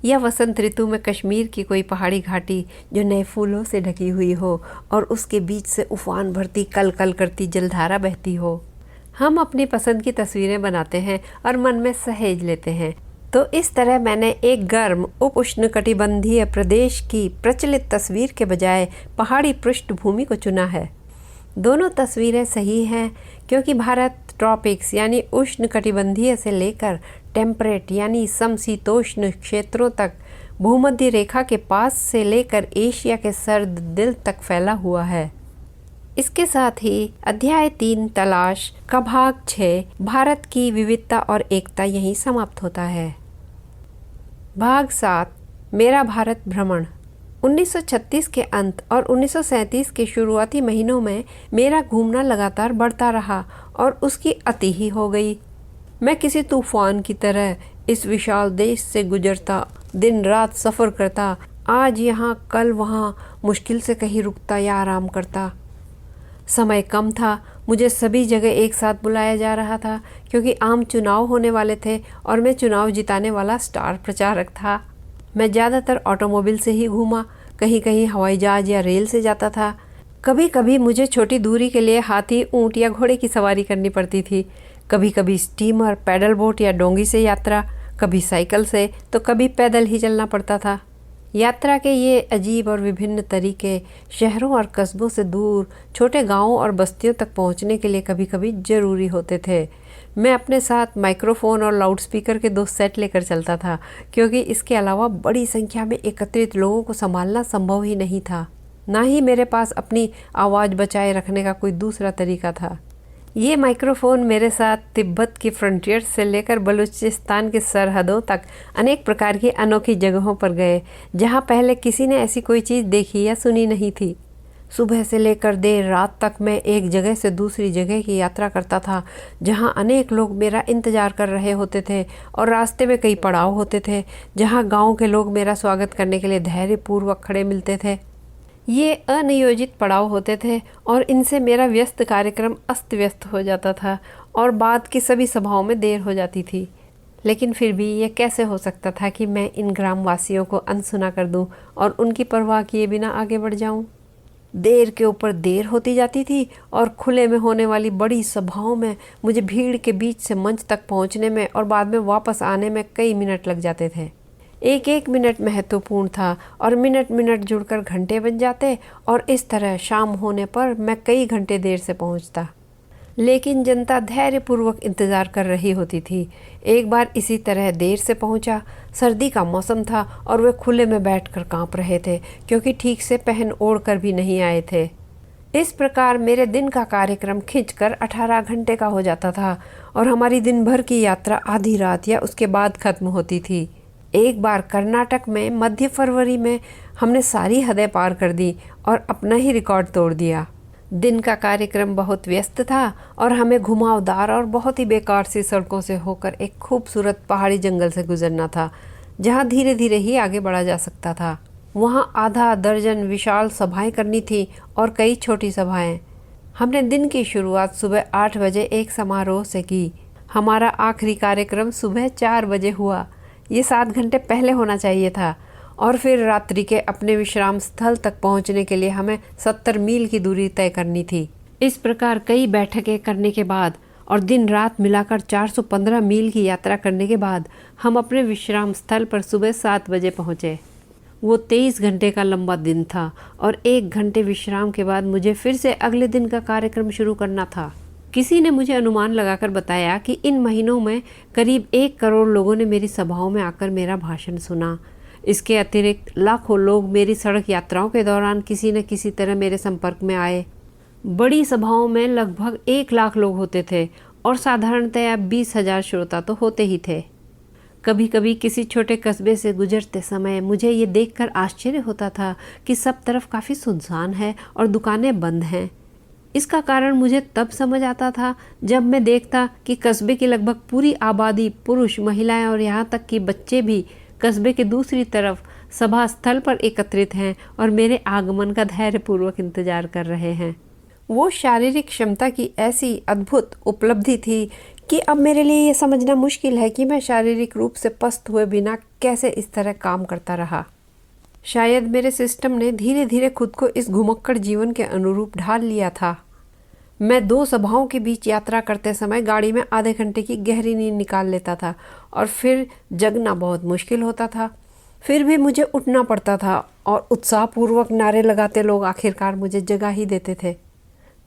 या वसंत ऋतु में कश्मीर की कोई पहाड़ी घाटी जो नए फूलों से ढकी हुई हो और उसके बीच से उफान भरती कल कल करती जलधारा बहती हो। हम अपनी पसंद की तस्वीरें बनाते हैं और मन में सहेज लेते हैं। तो इस तरह मैंने एक गर्म उप उष्णकटिबंधीय प्रदेश की प्रचलित तस्वीर के बजाय पहाड़ी पृष्ठभूमि को चुना है। दोनों तस्वीरें सही हैं, क्योंकि भारत ट्रॉपिक्स यानी उष्णकटिबंधीय से लेकर टेम्परेट यानी समशीतोष्ण क्षेत्रों तक, भूमध्य रेखा के पास से लेकर एशिया के सर्द दिल तक फैला हुआ है। इसके साथ ही अध्याय 3 तलाश का भाग 6 भारत की विविधता और एकता यहीं समाप्त होता है। भाग 7 मेरा भारत भ्रमण। 1936 के अंत और 1937 के शुरुआती महीनों में मेरा घूमना लगातार बढ़ता रहा और उसकी अति ही हो गई। मैं किसी तूफान की तरह इस विशाल देश से गुजरता, दिन रात सफ़र करता, आज यहाँ कल वहाँ, मुश्किल से कहीं रुकता या आराम करता। समय कम था, मुझे सभी जगह एक साथ बुलाया जा रहा था, क्योंकि आम चुनाव होने वाले थे और मैं चुनाव जिताने वाला स्टार प्रचारक था। मैं ज़्यादातर ऑटोमोबाइल से ही घूमा, कहीं कहीं हवाई जहाज़ या रेल से जाता था। कभी कभी मुझे छोटी दूरी के लिए हाथी, ऊँट या घोड़े की सवारी करनी पड़ती थी। कभी कभी स्टीमर, पैडल बोट या डोंगी से यात्रा, कभी साइकिल से, तो कभी पैदल ही चलना पड़ता था। यात्रा के ये अजीब और विभिन्न तरीके शहरों और कस्बों से दूर छोटे गांवों और बस्तियों तक पहुंचने के लिए कभी कभी ज़रूरी होते थे। मैं अपने साथ माइक्रोफोन और लाउडस्पीकर के 2 सेट लेकर चलता था, क्योंकि इसके अलावा बड़ी संख्या में एकत्रित लोगों को संभालना संभव ही नहीं था। ना ही मेरे पास अपनी आवाज़ बचाए रखने का कोई दूसरा तरीका था। ये माइक्रोफोन मेरे साथ तिब्बत की फ्रंटियर से लेकर बलूचिस्तान की सरहदों तक अनेक प्रकार की अनोखी जगहों पर गए, जहाँ पहले किसी ने ऐसी कोई चीज़ देखी या सुनी नहीं थी। सुबह से लेकर देर रात तक मैं एक जगह से दूसरी जगह की यात्रा करता था, जहाँ अनेक लोग मेरा इंतज़ार कर रहे होते थे और रास्ते में कई पड़ाव होते थे, जहाँ गाँव के लोग मेरा स्वागत करने के लिए धैर्यपूर्वक खड़े मिलते थे। ये अनियोजित पड़ाव होते थे और इनसे मेरा व्यस्त कार्यक्रम अस्त व्यस्त हो जाता था और बाद की सभी सभाओं में देर हो जाती थी। लेकिन फिर भी ये कैसे हो सकता था कि मैं इन ग्रामवासियों को अनसुना कर दूं और उनकी परवाह किए बिना आगे बढ़ जाऊं। देर के ऊपर देर होती जाती थी और खुले में होने वाली बड़ी सभाओं में मुझे भीड़ के बीच से मंच तक पहुंचने में और बाद में वापस आने में कई मिनट लग जाते थे। एक एक मिनट महत्वपूर्ण था और मिनट मिनट जुड़कर घंटे बन जाते, और इस तरह शाम होने पर मैं कई घंटे देर से पहुंचता। लेकिन जनता धैर्यपूर्वक इंतज़ार कर रही होती थी। एक बार इसी तरह देर से पहुंचा। सर्दी का मौसम था और वे खुले में बैठकर कांप रहे थे, क्योंकि ठीक से पहन ओढ़ कर भी नहीं आए थे। इस प्रकार मेरे दिन का कार्यक्रम खींचकर 18 घंटे का हो जाता था और हमारी दिन भर की यात्रा आधी रात या उसके बाद खत्म होती थी। एक बार कर्नाटक में मध्य फरवरी में हमने सारी हदें पार कर दी और अपना ही रिकॉर्ड तोड़ दिया। दिन का कार्यक्रम बहुत व्यस्त था और हमें घुमावदार और बहुत ही बेकार सी सड़कों से होकर एक खूबसूरत पहाड़ी जंगल से गुजरना था, जहां धीरे धीरे ही आगे बढ़ा जा सकता था। वहां आधा दर्जन विशाल सभाएं करनी थी और कई छोटी सभाएं। हमने दिन की शुरुआत सुबह 8 बजे एक समारोह से की। हमारा आखिरी कार्यक्रम सुबह 4 बजे हुआ। ये 7 घंटे पहले होना चाहिए था और फिर रात्रि के अपने विश्राम स्थल तक पहुंचने के लिए हमें 70 मील की दूरी तय करनी थी। इस प्रकार कई बैठकें करने के बाद और दिन रात मिलाकर 415 मील की यात्रा करने के बाद हम अपने विश्राम स्थल पर सुबह 7 बजे पहुंचे। वो 23 घंटे का लंबा दिन था और 1 घंटे विश्राम के बाद मुझे फिर से अगले दिन का कार्यक्रम शुरू करना था। किसी ने मुझे अनुमान लगाकर बताया कि इन महीनों में करीब 1 करोड़ लोगों ने मेरी सभाओं में आकर मेरा भाषण सुना। इसके अतिरिक्त लाखों लोग मेरी सड़क यात्राओं के दौरान किसी न किसी तरह मेरे संपर्क में आए। बड़ी सभाओं में लगभग 1 लाख लोग होते थे और साधारणतया 20,000 श्रोता तो होते ही थे। कभी कभी किसी छोटे कस्बे से गुजरते समय मुझे ये देखकर आश्चर्य होता था कि सब तरफ काफ़ी सुनसान है और दुकानें बंद हैं। इसका कारण मुझे तब समझ आता था जब मैं देखता कि कस्बे की लगभग पूरी आबादी, पुरुष, महिलाएं और यहाँ तक कि बच्चे भी कस्बे के दूसरी तरफ सभा स्थल पर एकत्रित हैं और मेरे आगमन का धैर्यपूर्वक इंतजार कर रहे हैं। वो शारीरिक क्षमता की ऐसी अद्भुत उपलब्धि थी कि अब मेरे लिए ये समझना मुश्किल है कि मैं शारीरिक रूप से पस्त हुए बिना कैसे इस तरह काम करता रहा। शायद मेरे सिस्टम ने धीरे धीरे खुद को इस घुमक्कड़ जीवन के अनुरूप ढाल लिया था। मैं 2 सभाओं के बीच यात्रा करते समय गाड़ी में आधे घंटे की गहरी नींद निकाल लेता था और फिर जगना बहुत मुश्किल होता था। फिर भी मुझे उठना पड़ता था और उत्साहपूर्वक नारे लगाते लोग आखिरकार मुझे जगा ही देते थे।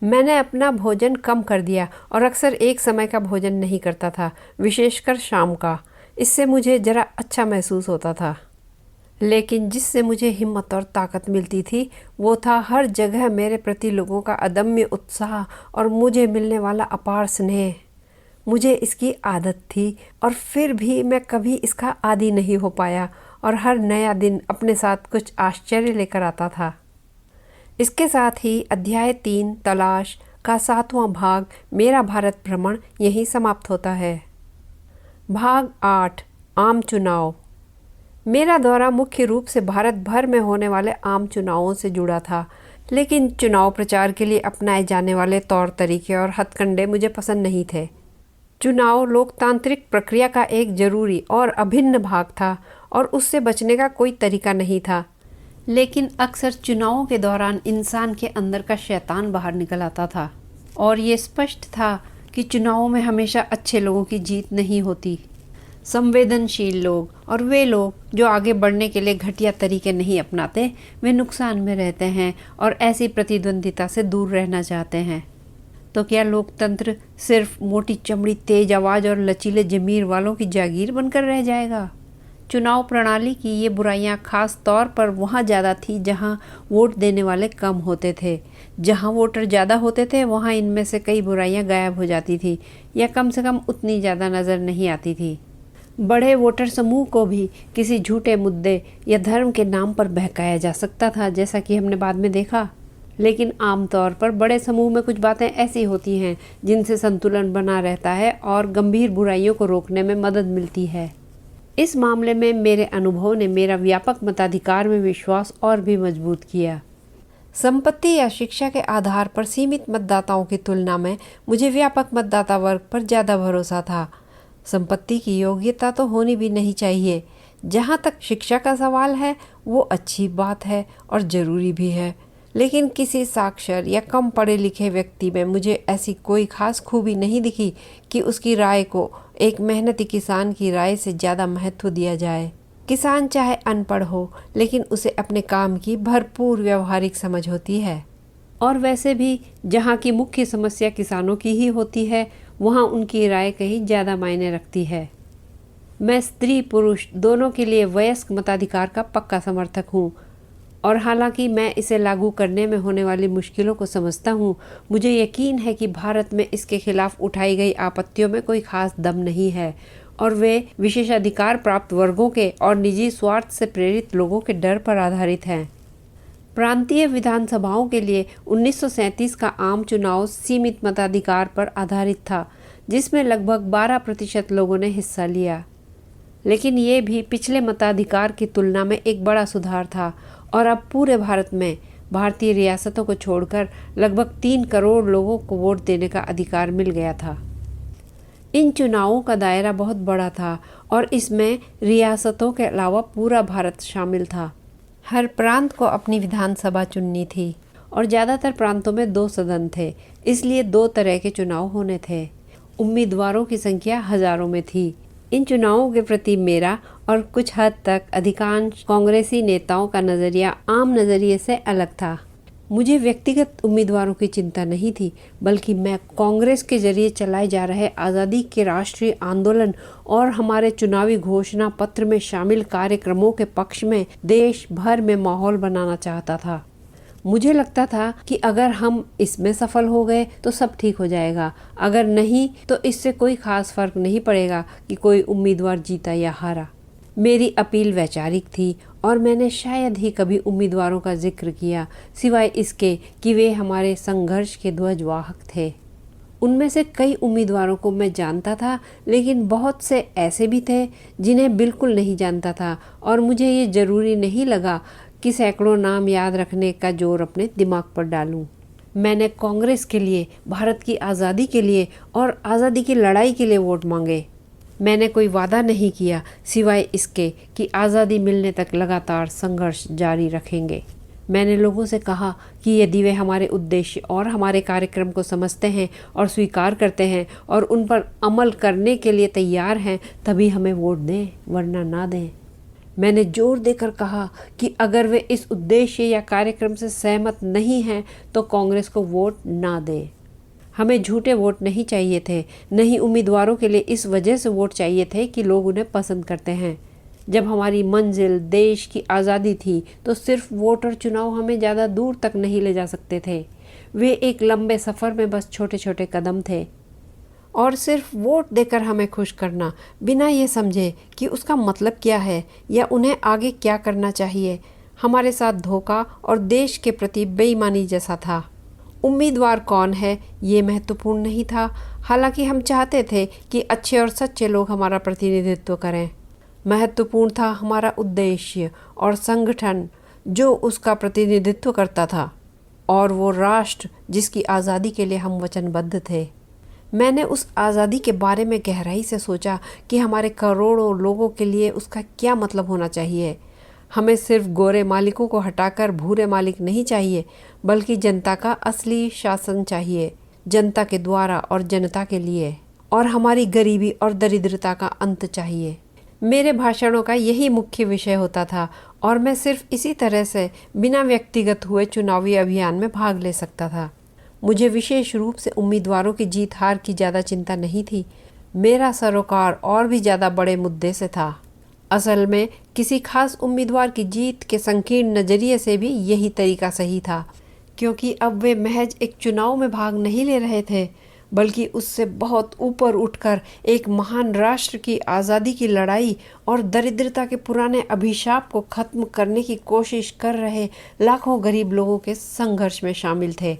मैंने अपना भोजन कम कर दिया और अक्सर एक समय का भोजन नहीं करता था, विशेषकर शाम का। इससे मुझे ज़रा अच्छा महसूस होता था। लेकिन जिससे मुझे हिम्मत और ताकत मिलती थी वो था हर जगह मेरे प्रति लोगों का अदम्य उत्साह और मुझे मिलने वाला अपार स्नेह। मुझे इसकी आदत थी और फिर भी मैं कभी इसका आदी नहीं हो पाया और हर नया दिन अपने साथ कुछ आश्चर्य लेकर आता था। इसके साथ ही अध्याय 3 तलाश का 7वां भाग मेरा भारत भ्रमण यहीं समाप्त होता है। भाग 8 आम चुनाव। मेरा दौरा मुख्य रूप से भारत भर में होने वाले आम चुनावों से जुड़ा था, लेकिन चुनाव प्रचार के लिए अपनाए जाने वाले तौर तरीके और हथकंडे मुझे पसंद नहीं थे। चुनाव लोकतांत्रिक प्रक्रिया का एक जरूरी और अभिन्न भाग था और उससे बचने का कोई तरीका नहीं था। लेकिन अक्सर चुनावों के दौरान इंसान के अंदर का शैतान बाहर निकल आता था और ये स्पष्ट था कि चुनावों में हमेशा अच्छे लोगों की जीत नहीं होती। संवेदनशील लोग और वे लोग जो आगे बढ़ने के लिए घटिया तरीके नहीं अपनाते, वे नुकसान में रहते हैं और ऐसी प्रतिद्वंदिता से दूर रहना चाहते हैं। तो क्या लोकतंत्र सिर्फ मोटी चमड़ी, तेज आवाज़ और लचीले जमीर वालों की जागीर बनकर रह जाएगा? चुनाव प्रणाली की ये बुराइयां खास तौर पर वहाँ ज़्यादा थी जहाँ वोट देने वाले कम होते थे। जहाँ वोटर ज़्यादा होते थे वहाँ इनमें से कई बुराइयां गायब हो जाती थी या कम से कम उतनी ज़्यादा नज़र नहीं आती थी। बड़े वोटर समूह को भी किसी झूठे मुद्दे या धर्म के नाम पर बहकाया जा सकता था, जैसा कि हमने बाद में देखा। लेकिन आमतौर पर बड़े समूह में कुछ बातें ऐसी होती हैं जिनसे संतुलन बना रहता है और गंभीर बुराइयों को रोकने में मदद मिलती है। इस मामले में मेरे अनुभव ने मेरा व्यापक मताधिकार में विश्वास और भी मजबूत किया। संपत्ति या शिक्षा के आधार पर सीमित मतदाताओं की तुलना में मुझे व्यापक मतदाता वर्ग पर ज़्यादा भरोसा था। संपत्ति की योग्यता तो होनी भी नहीं चाहिए। जहाँ तक शिक्षा का सवाल है, वो अच्छी बात है और ज़रूरी भी है, लेकिन किसी साक्षर या कम पढ़े लिखे व्यक्ति में मुझे ऐसी कोई खास खूबी नहीं दिखी कि उसकी राय को एक मेहनती किसान की राय से ज़्यादा महत्व दिया जाए। किसान चाहे अनपढ़ हो, लेकिन उसे अपने काम की भरपूर व्यवहारिक समझ होती है। और वैसे भी जहाँ की मुख्य समस्या किसानों की ही होती है, वहाँ उनकी राय कहीं ज़्यादा मायने रखती है। मैं स्त्री पुरुष दोनों के लिए वयस्क मताधिकार का पक्का समर्थक हूँ, और हालांकि मैं इसे लागू करने में होने वाली मुश्किलों को समझता हूँ, मुझे यकीन है कि भारत में इसके खिलाफ उठाई गई आपत्तियों में कोई खास दम नहीं है और वे विशेषाधिकार प्राप्त वर्गों के और निजी स्वार्थ से प्रेरित लोगों के डर पर आधारित हैं। प्रांतीय विधानसभाओं के लिए 1937 का आम चुनाव सीमित मताधिकार पर आधारित था, जिसमें लगभग 12% लोगों ने हिस्सा लिया। लेकिन ये भी पिछले मताधिकार की तुलना में एक बड़ा सुधार था और अब पूरे भारत में भारतीय रियासतों को छोड़कर लगभग 3 करोड़ लोगों को वोट देने का अधिकार मिल गया था। इन चुनावों का दायरा बहुत बड़ा था और इसमें रियासतों के अलावा पूरा भारत शामिल था। हर प्रांत को अपनी विधानसभा चुननी थी और ज़्यादातर प्रांतों में 2 सदन थे, इसलिए 2 तरह के चुनाव होने थे। उम्मीदवारों की संख्या हजारों में थी। इन चुनावों के प्रति मेरा और कुछ हद तक अधिकांश कांग्रेसी नेताओं का नज़रिया आम नज़रिए से अलग था। मुझे व्यक्तिगत उम्मीदवारों की चिंता नहीं थी, बल्कि मैं कांग्रेस के जरिए चलाए जा रहे आज़ादी के राष्ट्रीय आंदोलन और हमारे चुनावी घोषणा पत्र में शामिल कार्यक्रमों के पक्ष में देश भर में माहौल बनाना चाहता था। मुझे लगता था कि अगर हम इसमें सफल हो गए तो सब ठीक हो जाएगा, अगर नहीं तो इससे कोई खास फर्क नहीं पड़ेगा कि कोई उम्मीदवार जीता या हारा। मेरी अपील वैचारिक थी और मैंने शायद ही कभी उम्मीदवारों का जिक्र किया, सिवाय इसके कि वे हमारे संघर्ष के ध्वजवाहक थे। उनमें से कई उम्मीदवारों को मैं जानता था, लेकिन बहुत से ऐसे भी थे जिन्हें बिल्कुल नहीं जानता था और मुझे ये ज़रूरी नहीं लगा कि सैकड़ों नाम याद रखने का जोर अपने दिमाग पर डालूं। मैंने कांग्रेस के लिए, भारत की आज़ादी के लिए और आज़ादी की लड़ाई के लिए वोट मांगे। मैंने कोई वादा नहीं किया सिवाय इसके कि आज़ादी मिलने तक लगातार संघर्ष जारी रखेंगे। मैंने लोगों से कहा कि यदि वे हमारे उद्देश्य और हमारे कार्यक्रम को समझते हैं और स्वीकार करते हैं और उन पर अमल करने के लिए तैयार हैं, तभी हमें वोट दें, वरना ना दें। मैंने जोर देकर कहा कि अगर वे इस उद्देश्य या कार्यक्रम से सहमत नहीं हैं तो कांग्रेस को वोट ना दें। हमें झूठे वोट नहीं चाहिए थे, नहीं उम्मीदवारों के लिए इस वजह से वोट चाहिए थे कि लोग उन्हें पसंद करते हैं। जब हमारी मंजिल देश की आज़ादी थी तो सिर्फ वोट और चुनाव हमें ज़्यादा दूर तक नहीं ले जा सकते थे। वे एक लंबे सफ़र में बस छोटे छोटे कदम थे। और सिर्फ वोट देकर हमें खुश करना, बिना ये समझे कि उसका मतलब क्या है या उन्हें आगे क्या करना चाहिए, हमारे साथ धोखा और देश के प्रति बेईमानी जैसा था। उम्मीदवार कौन है ये महत्वपूर्ण नहीं था, हालांकि हम चाहते थे कि अच्छे और सच्चे लोग हमारा प्रतिनिधित्व करें। महत्वपूर्ण था हमारा उद्देश्य और संगठन जो उसका प्रतिनिधित्व करता था, और वो राष्ट्र जिसकी आज़ादी के लिए हम वचनबद्ध थे। मैंने उस आज़ादी के बारे में गहराई से सोचा कि हमारे करोड़ों लोगों के लिए उसका क्या मतलब होना चाहिए। हमें सिर्फ गोरे मालिकों को हटाकर भूरे मालिक नहीं चाहिए, बल्कि जनता का असली शासन चाहिए, जनता के द्वारा और जनता के लिए। और हमारी गरीबी और दरिद्रता का अंत चाहिए। मेरे भाषणों का यही मुख्य विषय होता था और मैं सिर्फ इसी तरह से बिना व्यक्तिगत हुए चुनावी अभियान में भाग ले सकता था। मुझे विशेष रूप से उम्मीदवारों की जीत हार की ज़्यादा चिंता नहीं थी। मेरा सरोकार और भी ज़्यादा बड़े मुद्दे से था। असल में किसी खास उम्मीदवार की जीत के संकीर्ण नज़रिए से भी यही तरीका सही था, क्योंकि अब वे महज एक चुनाव में भाग नहीं ले रहे थे, बल्कि उससे बहुत ऊपर उठकर एक महान राष्ट्र की आज़ादी की लड़ाई और दरिद्रता के पुराने अभिशाप को खत्म करने की कोशिश कर रहे लाखों गरीब लोगों के संघर्ष में शामिल थे।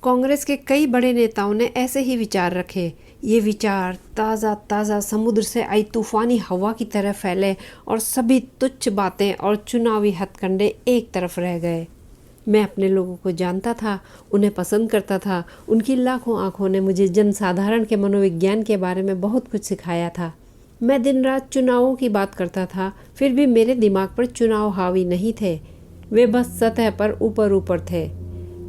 कांग्रेस के कई बड़े नेताओं ने ऐसे ही विचार रखे। ये विचार ताज़ा ताज़ा समुद्र से आई तूफानी हवा की तरह फैले और सभी तुच्छ बातें और चुनावी हथकंडे एक तरफ रह गए। मैं अपने लोगों को जानता था, उन्हें पसंद करता था। उनकी लाखों आंखों ने मुझे जनसाधारण के मनोविज्ञान के बारे में बहुत कुछ सिखाया था। मैं दिन रात चुनावों की बात करता था, फिर भी मेरे दिमाग पर चुनाव हावी नहीं थे। वे बस सतह पर ऊपर ऊपर थे।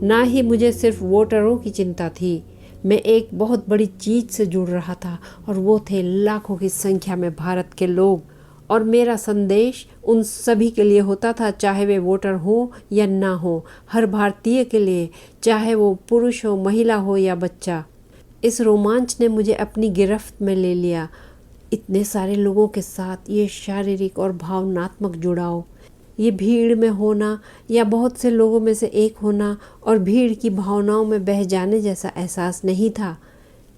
ना ही मुझे सिर्फ वोटरों की चिंता थी। मैं एक बहुत बड़ी चीज़ से जुड़ रहा था और वो थे लाखों की संख्या में भारत के लोग। और मेरा संदेश उन सभी के लिए होता था, चाहे वे वोटर हो या ना हो, हर भारतीय के लिए, चाहे वो पुरुष हो, महिला हो या बच्चा। इस रोमांच ने मुझे अपनी गिरफ्त में ले लिया। इतने सारे लोगों के साथ ये शारीरिक और भावनात्मक जुड़ाव, ये भीड़ में होना या बहुत से लोगों में से एक होना और भीड़ की भावनाओं में बह जाने जैसा एहसास नहीं था।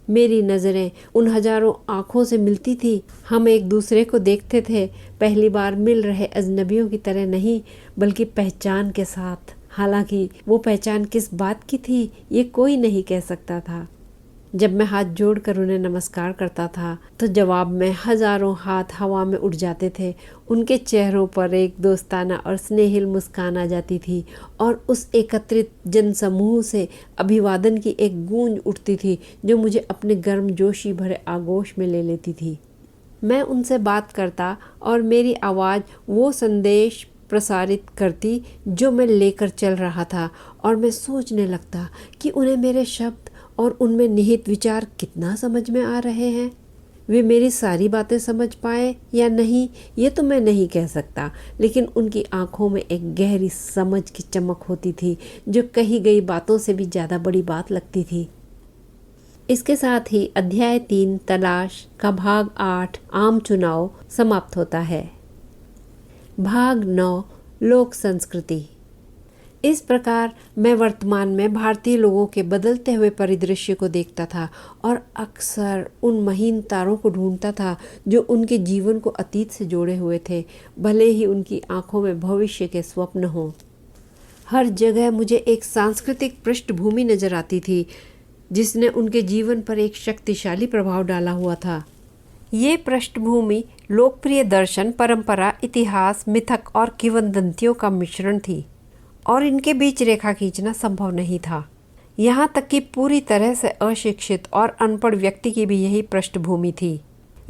मेरी नज़रें उन हजारों आँखों से मिलती थी। हम एक दूसरे को देखते थे, पहली बार मिल रहे अजनबियों की तरह नहीं, बल्कि पहचान के साथ। हालांकि वो पहचान किस बात की थी ये कोई नहीं कह सकता था। जब मैं हाथ जोड़कर उन्हें नमस्कार करता था तो जवाब में हजारों हाथ हवा में उड़ जाते थे। उनके चेहरों पर एक दोस्ताना और स्नेहिल मुस्कान आ जाती थी और उस एकत्रित जनसमूह से अभिवादन की एक गूंज उठती थी जो मुझे अपने गर्मजोशी भरे आगोश में ले लेती थी। मैं उनसे बात करता और मेरी आवाज़ वो संदेश प्रसारित करती जो मैं लेकर चल रहा था, और मैं सोचने लगता कि उन्हें मेरे शब्द और उनमें निहित विचार कितना समझ में आ रहे हैं। वे मेरी सारी बातें समझ पाए या नहीं ये तो मैं नहीं कह सकता, लेकिन उनकी आंखों में एक गहरी समझ की चमक होती थी जो कही गई बातों से भी ज़्यादा बड़ी बात लगती थी। इसके साथ ही अध्याय 3 तलाश का भाग 8 आम चुनाव समाप्त होता है। भाग 9 लोक संस्कृति। इस प्रकार मैं वर्तमान में भारतीय लोगों के बदलते हुए परिदृश्य को देखता था और अक्सर उन महीन तारों को ढूंढता था जो उनके जीवन को अतीत से जोड़े हुए थे, भले ही उनकी आंखों में भविष्य के स्वप्न हों। हर जगह मुझे एक सांस्कृतिक पृष्ठभूमि नजर आती थी जिसने उनके जीवन पर एक शक्तिशाली प्रभाव डाला हुआ था। ये पृष्ठभूमि लोकप्रिय दर्शन, परंपरा, इतिहास, मिथक और किंवदंतियों का मिश्रण थी और इनके बीच रेखा खींचना संभव नहीं था। यहाँ तक कि पूरी तरह से अशिक्षित और अनपढ़ व्यक्ति की भी यही पृष्ठभूमि थी।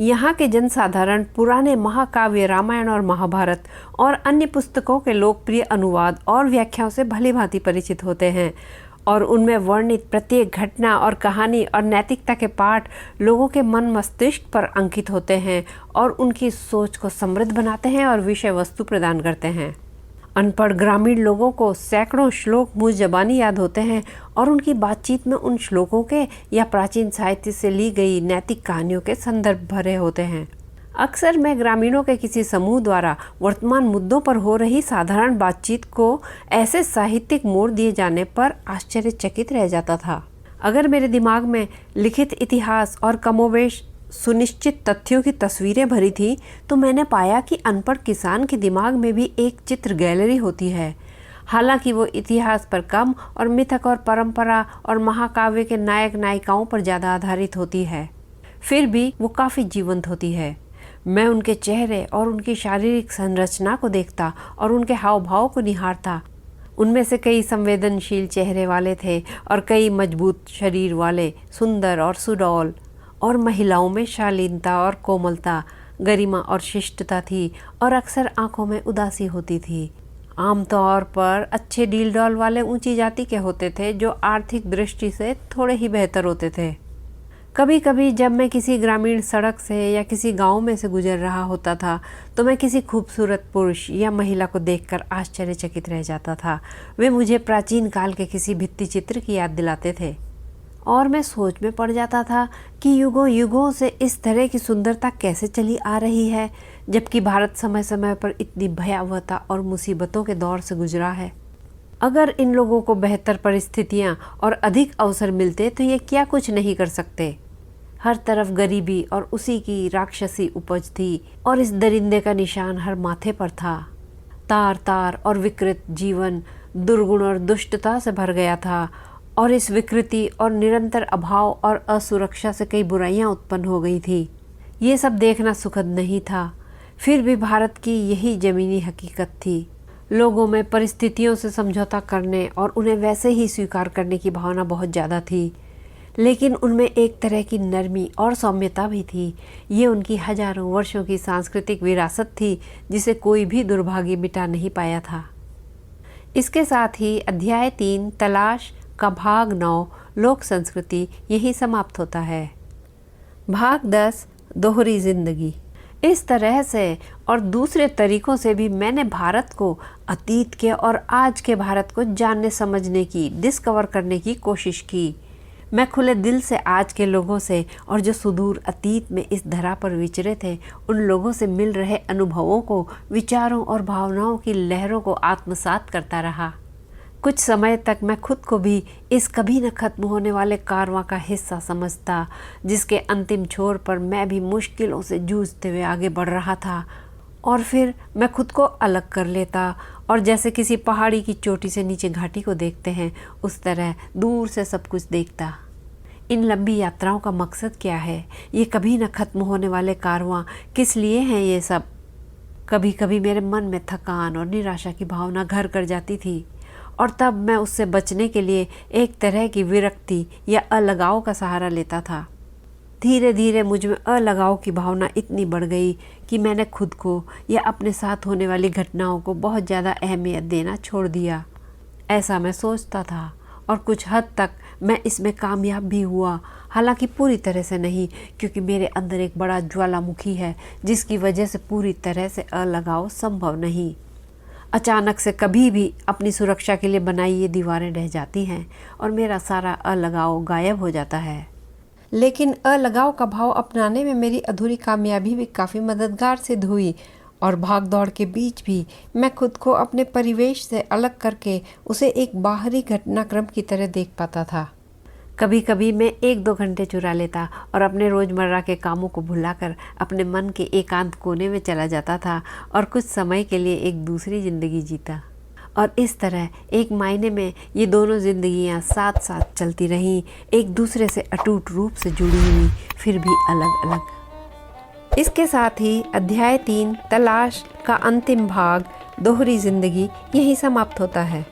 यहाँ के जनसाधारण पुराने महाकाव्य रामायण और महाभारत और अन्य पुस्तकों के लोकप्रिय अनुवाद और व्याख्याओं से भलीभांति परिचित होते हैं और उनमें वर्णित प्रत्येक घटना और कहानी और नैतिकता के पाठ लोगों के मन मस्तिष्क पर अंकित होते हैं और उनकी सोच को समृद्ध बनाते हैं और विषय वस्तु प्रदान करते हैं। अनपढ़ ग्रामीण लोगों को सैकड़ों श्लोक मुँह ज़बानी याद होते हैं और उनकी बातचीत में उन श्लोकों के या प्राचीन साहित्य से ली गई नैतिक कहानियों के संदर्भ भरे होते हैं। अक्सर मैं ग्रामीणों के किसी समूह द्वारा वर्तमान मुद्दों पर हो रही साधारण बातचीत को ऐसे साहित्यिक मोड़ दिए जाने पर आश्चर्यचकित रह जाता था। अगर मेरे दिमाग में लिखित इतिहास और कमोवेश सुनिश्चित तथ्यों की तस्वीरें भरी थी तो मैंने पाया कि अनपढ़ किसान के दिमाग में भी एक चित्र गैलरी होती है। हालांकि वो इतिहास पर कम और मिथक और परंपरा और महाकाव्य के नायक नायिकाओं पर ज़्यादा आधारित होती है, फिर भी वो काफ़ी जीवंत होती है। मैं उनके चेहरे और उनकी शारीरिक संरचना को देखता और उनके हाव भाव को निहारता। उनमें से कई संवेदनशील चेहरे वाले थे और कई मजबूत शरीर वाले, सुंदर और सुडौल। और महिलाओं में शालीनता और कोमलता, गरिमा और शिष्टता थी और अक्सर आंखों में उदासी होती थी। आमतौर पर अच्छे डील डॉल वाले ऊंची जाति के होते थे जो आर्थिक दृष्टि से थोड़े ही बेहतर होते थे। कभी कभी जब मैं किसी ग्रामीण सड़क से या किसी गांव में से गुजर रहा होता था तो मैं किसी खूबसूरत पुरुष या महिला को देखकर आश्चर्यचकित रह जाता था। वे मुझे प्राचीन काल के किसी भित्ति चित्र की याद दिलाते थे और मैं सोच में पड़ जाता था कि युगों युगों से इस तरह की सुंदरता कैसे चली आ रही है, जबकि भारत समय समय पर इतनी भयावहता और मुसीबतों के दौर से गुजरा है। अगर इन लोगों को बेहतर परिस्थितियां और अधिक अवसर मिलते तो ये क्या कुछ नहीं कर सकते। हर तरफ गरीबी और उसी की राक्षसी उपज थी और इस दरिंदे का निशान हर माथे पर था। तार तार और विकृत जीवन दुर्गुण और दुष्टता से भर गया था और इस विकृति और निरंतर अभाव और असुरक्षा से कई बुराइयां उत्पन्न हो गई थी। ये सब देखना सुखद नहीं था, फिर भी भारत की यही जमीनी हकीकत थी। लोगों में परिस्थितियों से समझौता करने और उन्हें वैसे ही स्वीकार करने की भावना बहुत ज़्यादा थी, लेकिन उनमें एक तरह की नरमी और सौम्यता भी थी। ये उनकी हजारों वर्षों की सांस्कृतिक विरासत थी जिसे कोई भी दुर्भाग्य मिटा नहीं पाया था। इसके साथ ही अध्याय 3 तलाश का भाग 9 लोक संस्कृति यही समाप्त होता है। भाग 10 दोहरी जिंदगी। इस तरह से और दूसरे तरीकों से भी मैंने भारत को, अतीत के और आज के भारत को जानने समझने की, डिस्कवर करने की कोशिश की। मैं खुले दिल से आज के लोगों से और जो सुदूर अतीत में इस धरा पर विचरे थे उन लोगों से मिल रहे अनुभवों को, विचारों और भावनाओं की लहरों को आत्मसात करता रहा। कुछ समय तक मैं खुद को भी इस कभी न खत्म होने वाले कारवां का हिस्सा समझता, जिसके अंतिम छोर पर मैं भी मुश्किलों से जूझते हुए आगे बढ़ रहा था। और फिर मैं खुद को अलग कर लेता और जैसे किसी पहाड़ी की चोटी से नीचे घाटी को देखते हैं उस तरह दूर से सब कुछ देखता। इन लंबी यात्राओं का मकसद क्या है? ये कभी न खत्म होने वाले कारवां किस लिए हैं ये सब? कभी कभी मेरे मन में थकान और निराशा की भावना घर कर जाती थी और तब मैं उससे बचने के लिए एक तरह की विरक्ति या अलगाव का सहारा लेता था। धीरे धीरे मुझ में अलगाव की भावना इतनी बढ़ गई कि मैंने खुद को या अपने साथ होने वाली घटनाओं को बहुत ज़्यादा अहमियत देना छोड़ दिया। ऐसा मैं सोचता था और कुछ हद तक मैं इसमें कामयाब भी हुआ, हालांकि पूरी तरह से नहीं, क्योंकि मेरे अंदर एक बड़ा ज्वालामुखी है जिसकी वजह से पूरी तरह से अलगाव संभव नहीं। अचानक से कभी भी अपनी सुरक्षा के लिए बनाई ये दीवारें ढह जाती हैं और मेरा सारा अलगाव गायब हो जाता है। लेकिन अलगाव का भाव अपनाने में मेरी अधूरी कामयाबी भी काफ़ी मददगार सिद्ध हुई और भाग दौड़ के बीच भी मैं खुद को अपने परिवेश से अलग करके उसे एक बाहरी घटनाक्रम की तरह देख पाता था। कभी कभी मैं 1-2 घंटे चुरा लेता और अपने रोज़मर्रा के कामों को भुलाकर अपने मन के एकांत कोने में चला जाता था और कुछ समय के लिए एक दूसरी ज़िंदगी जीता। और इस तरह एक मायने में ये दोनों जिंदगियां साथ साथ चलती रहीं, एक दूसरे से अटूट रूप से जुड़ी हुई, फिर भी अलग अलग। इसके साथ ही अध्याय 3 तलाश का अंतिम भाग दोहरी जिंदगी यही समाप्त होता है।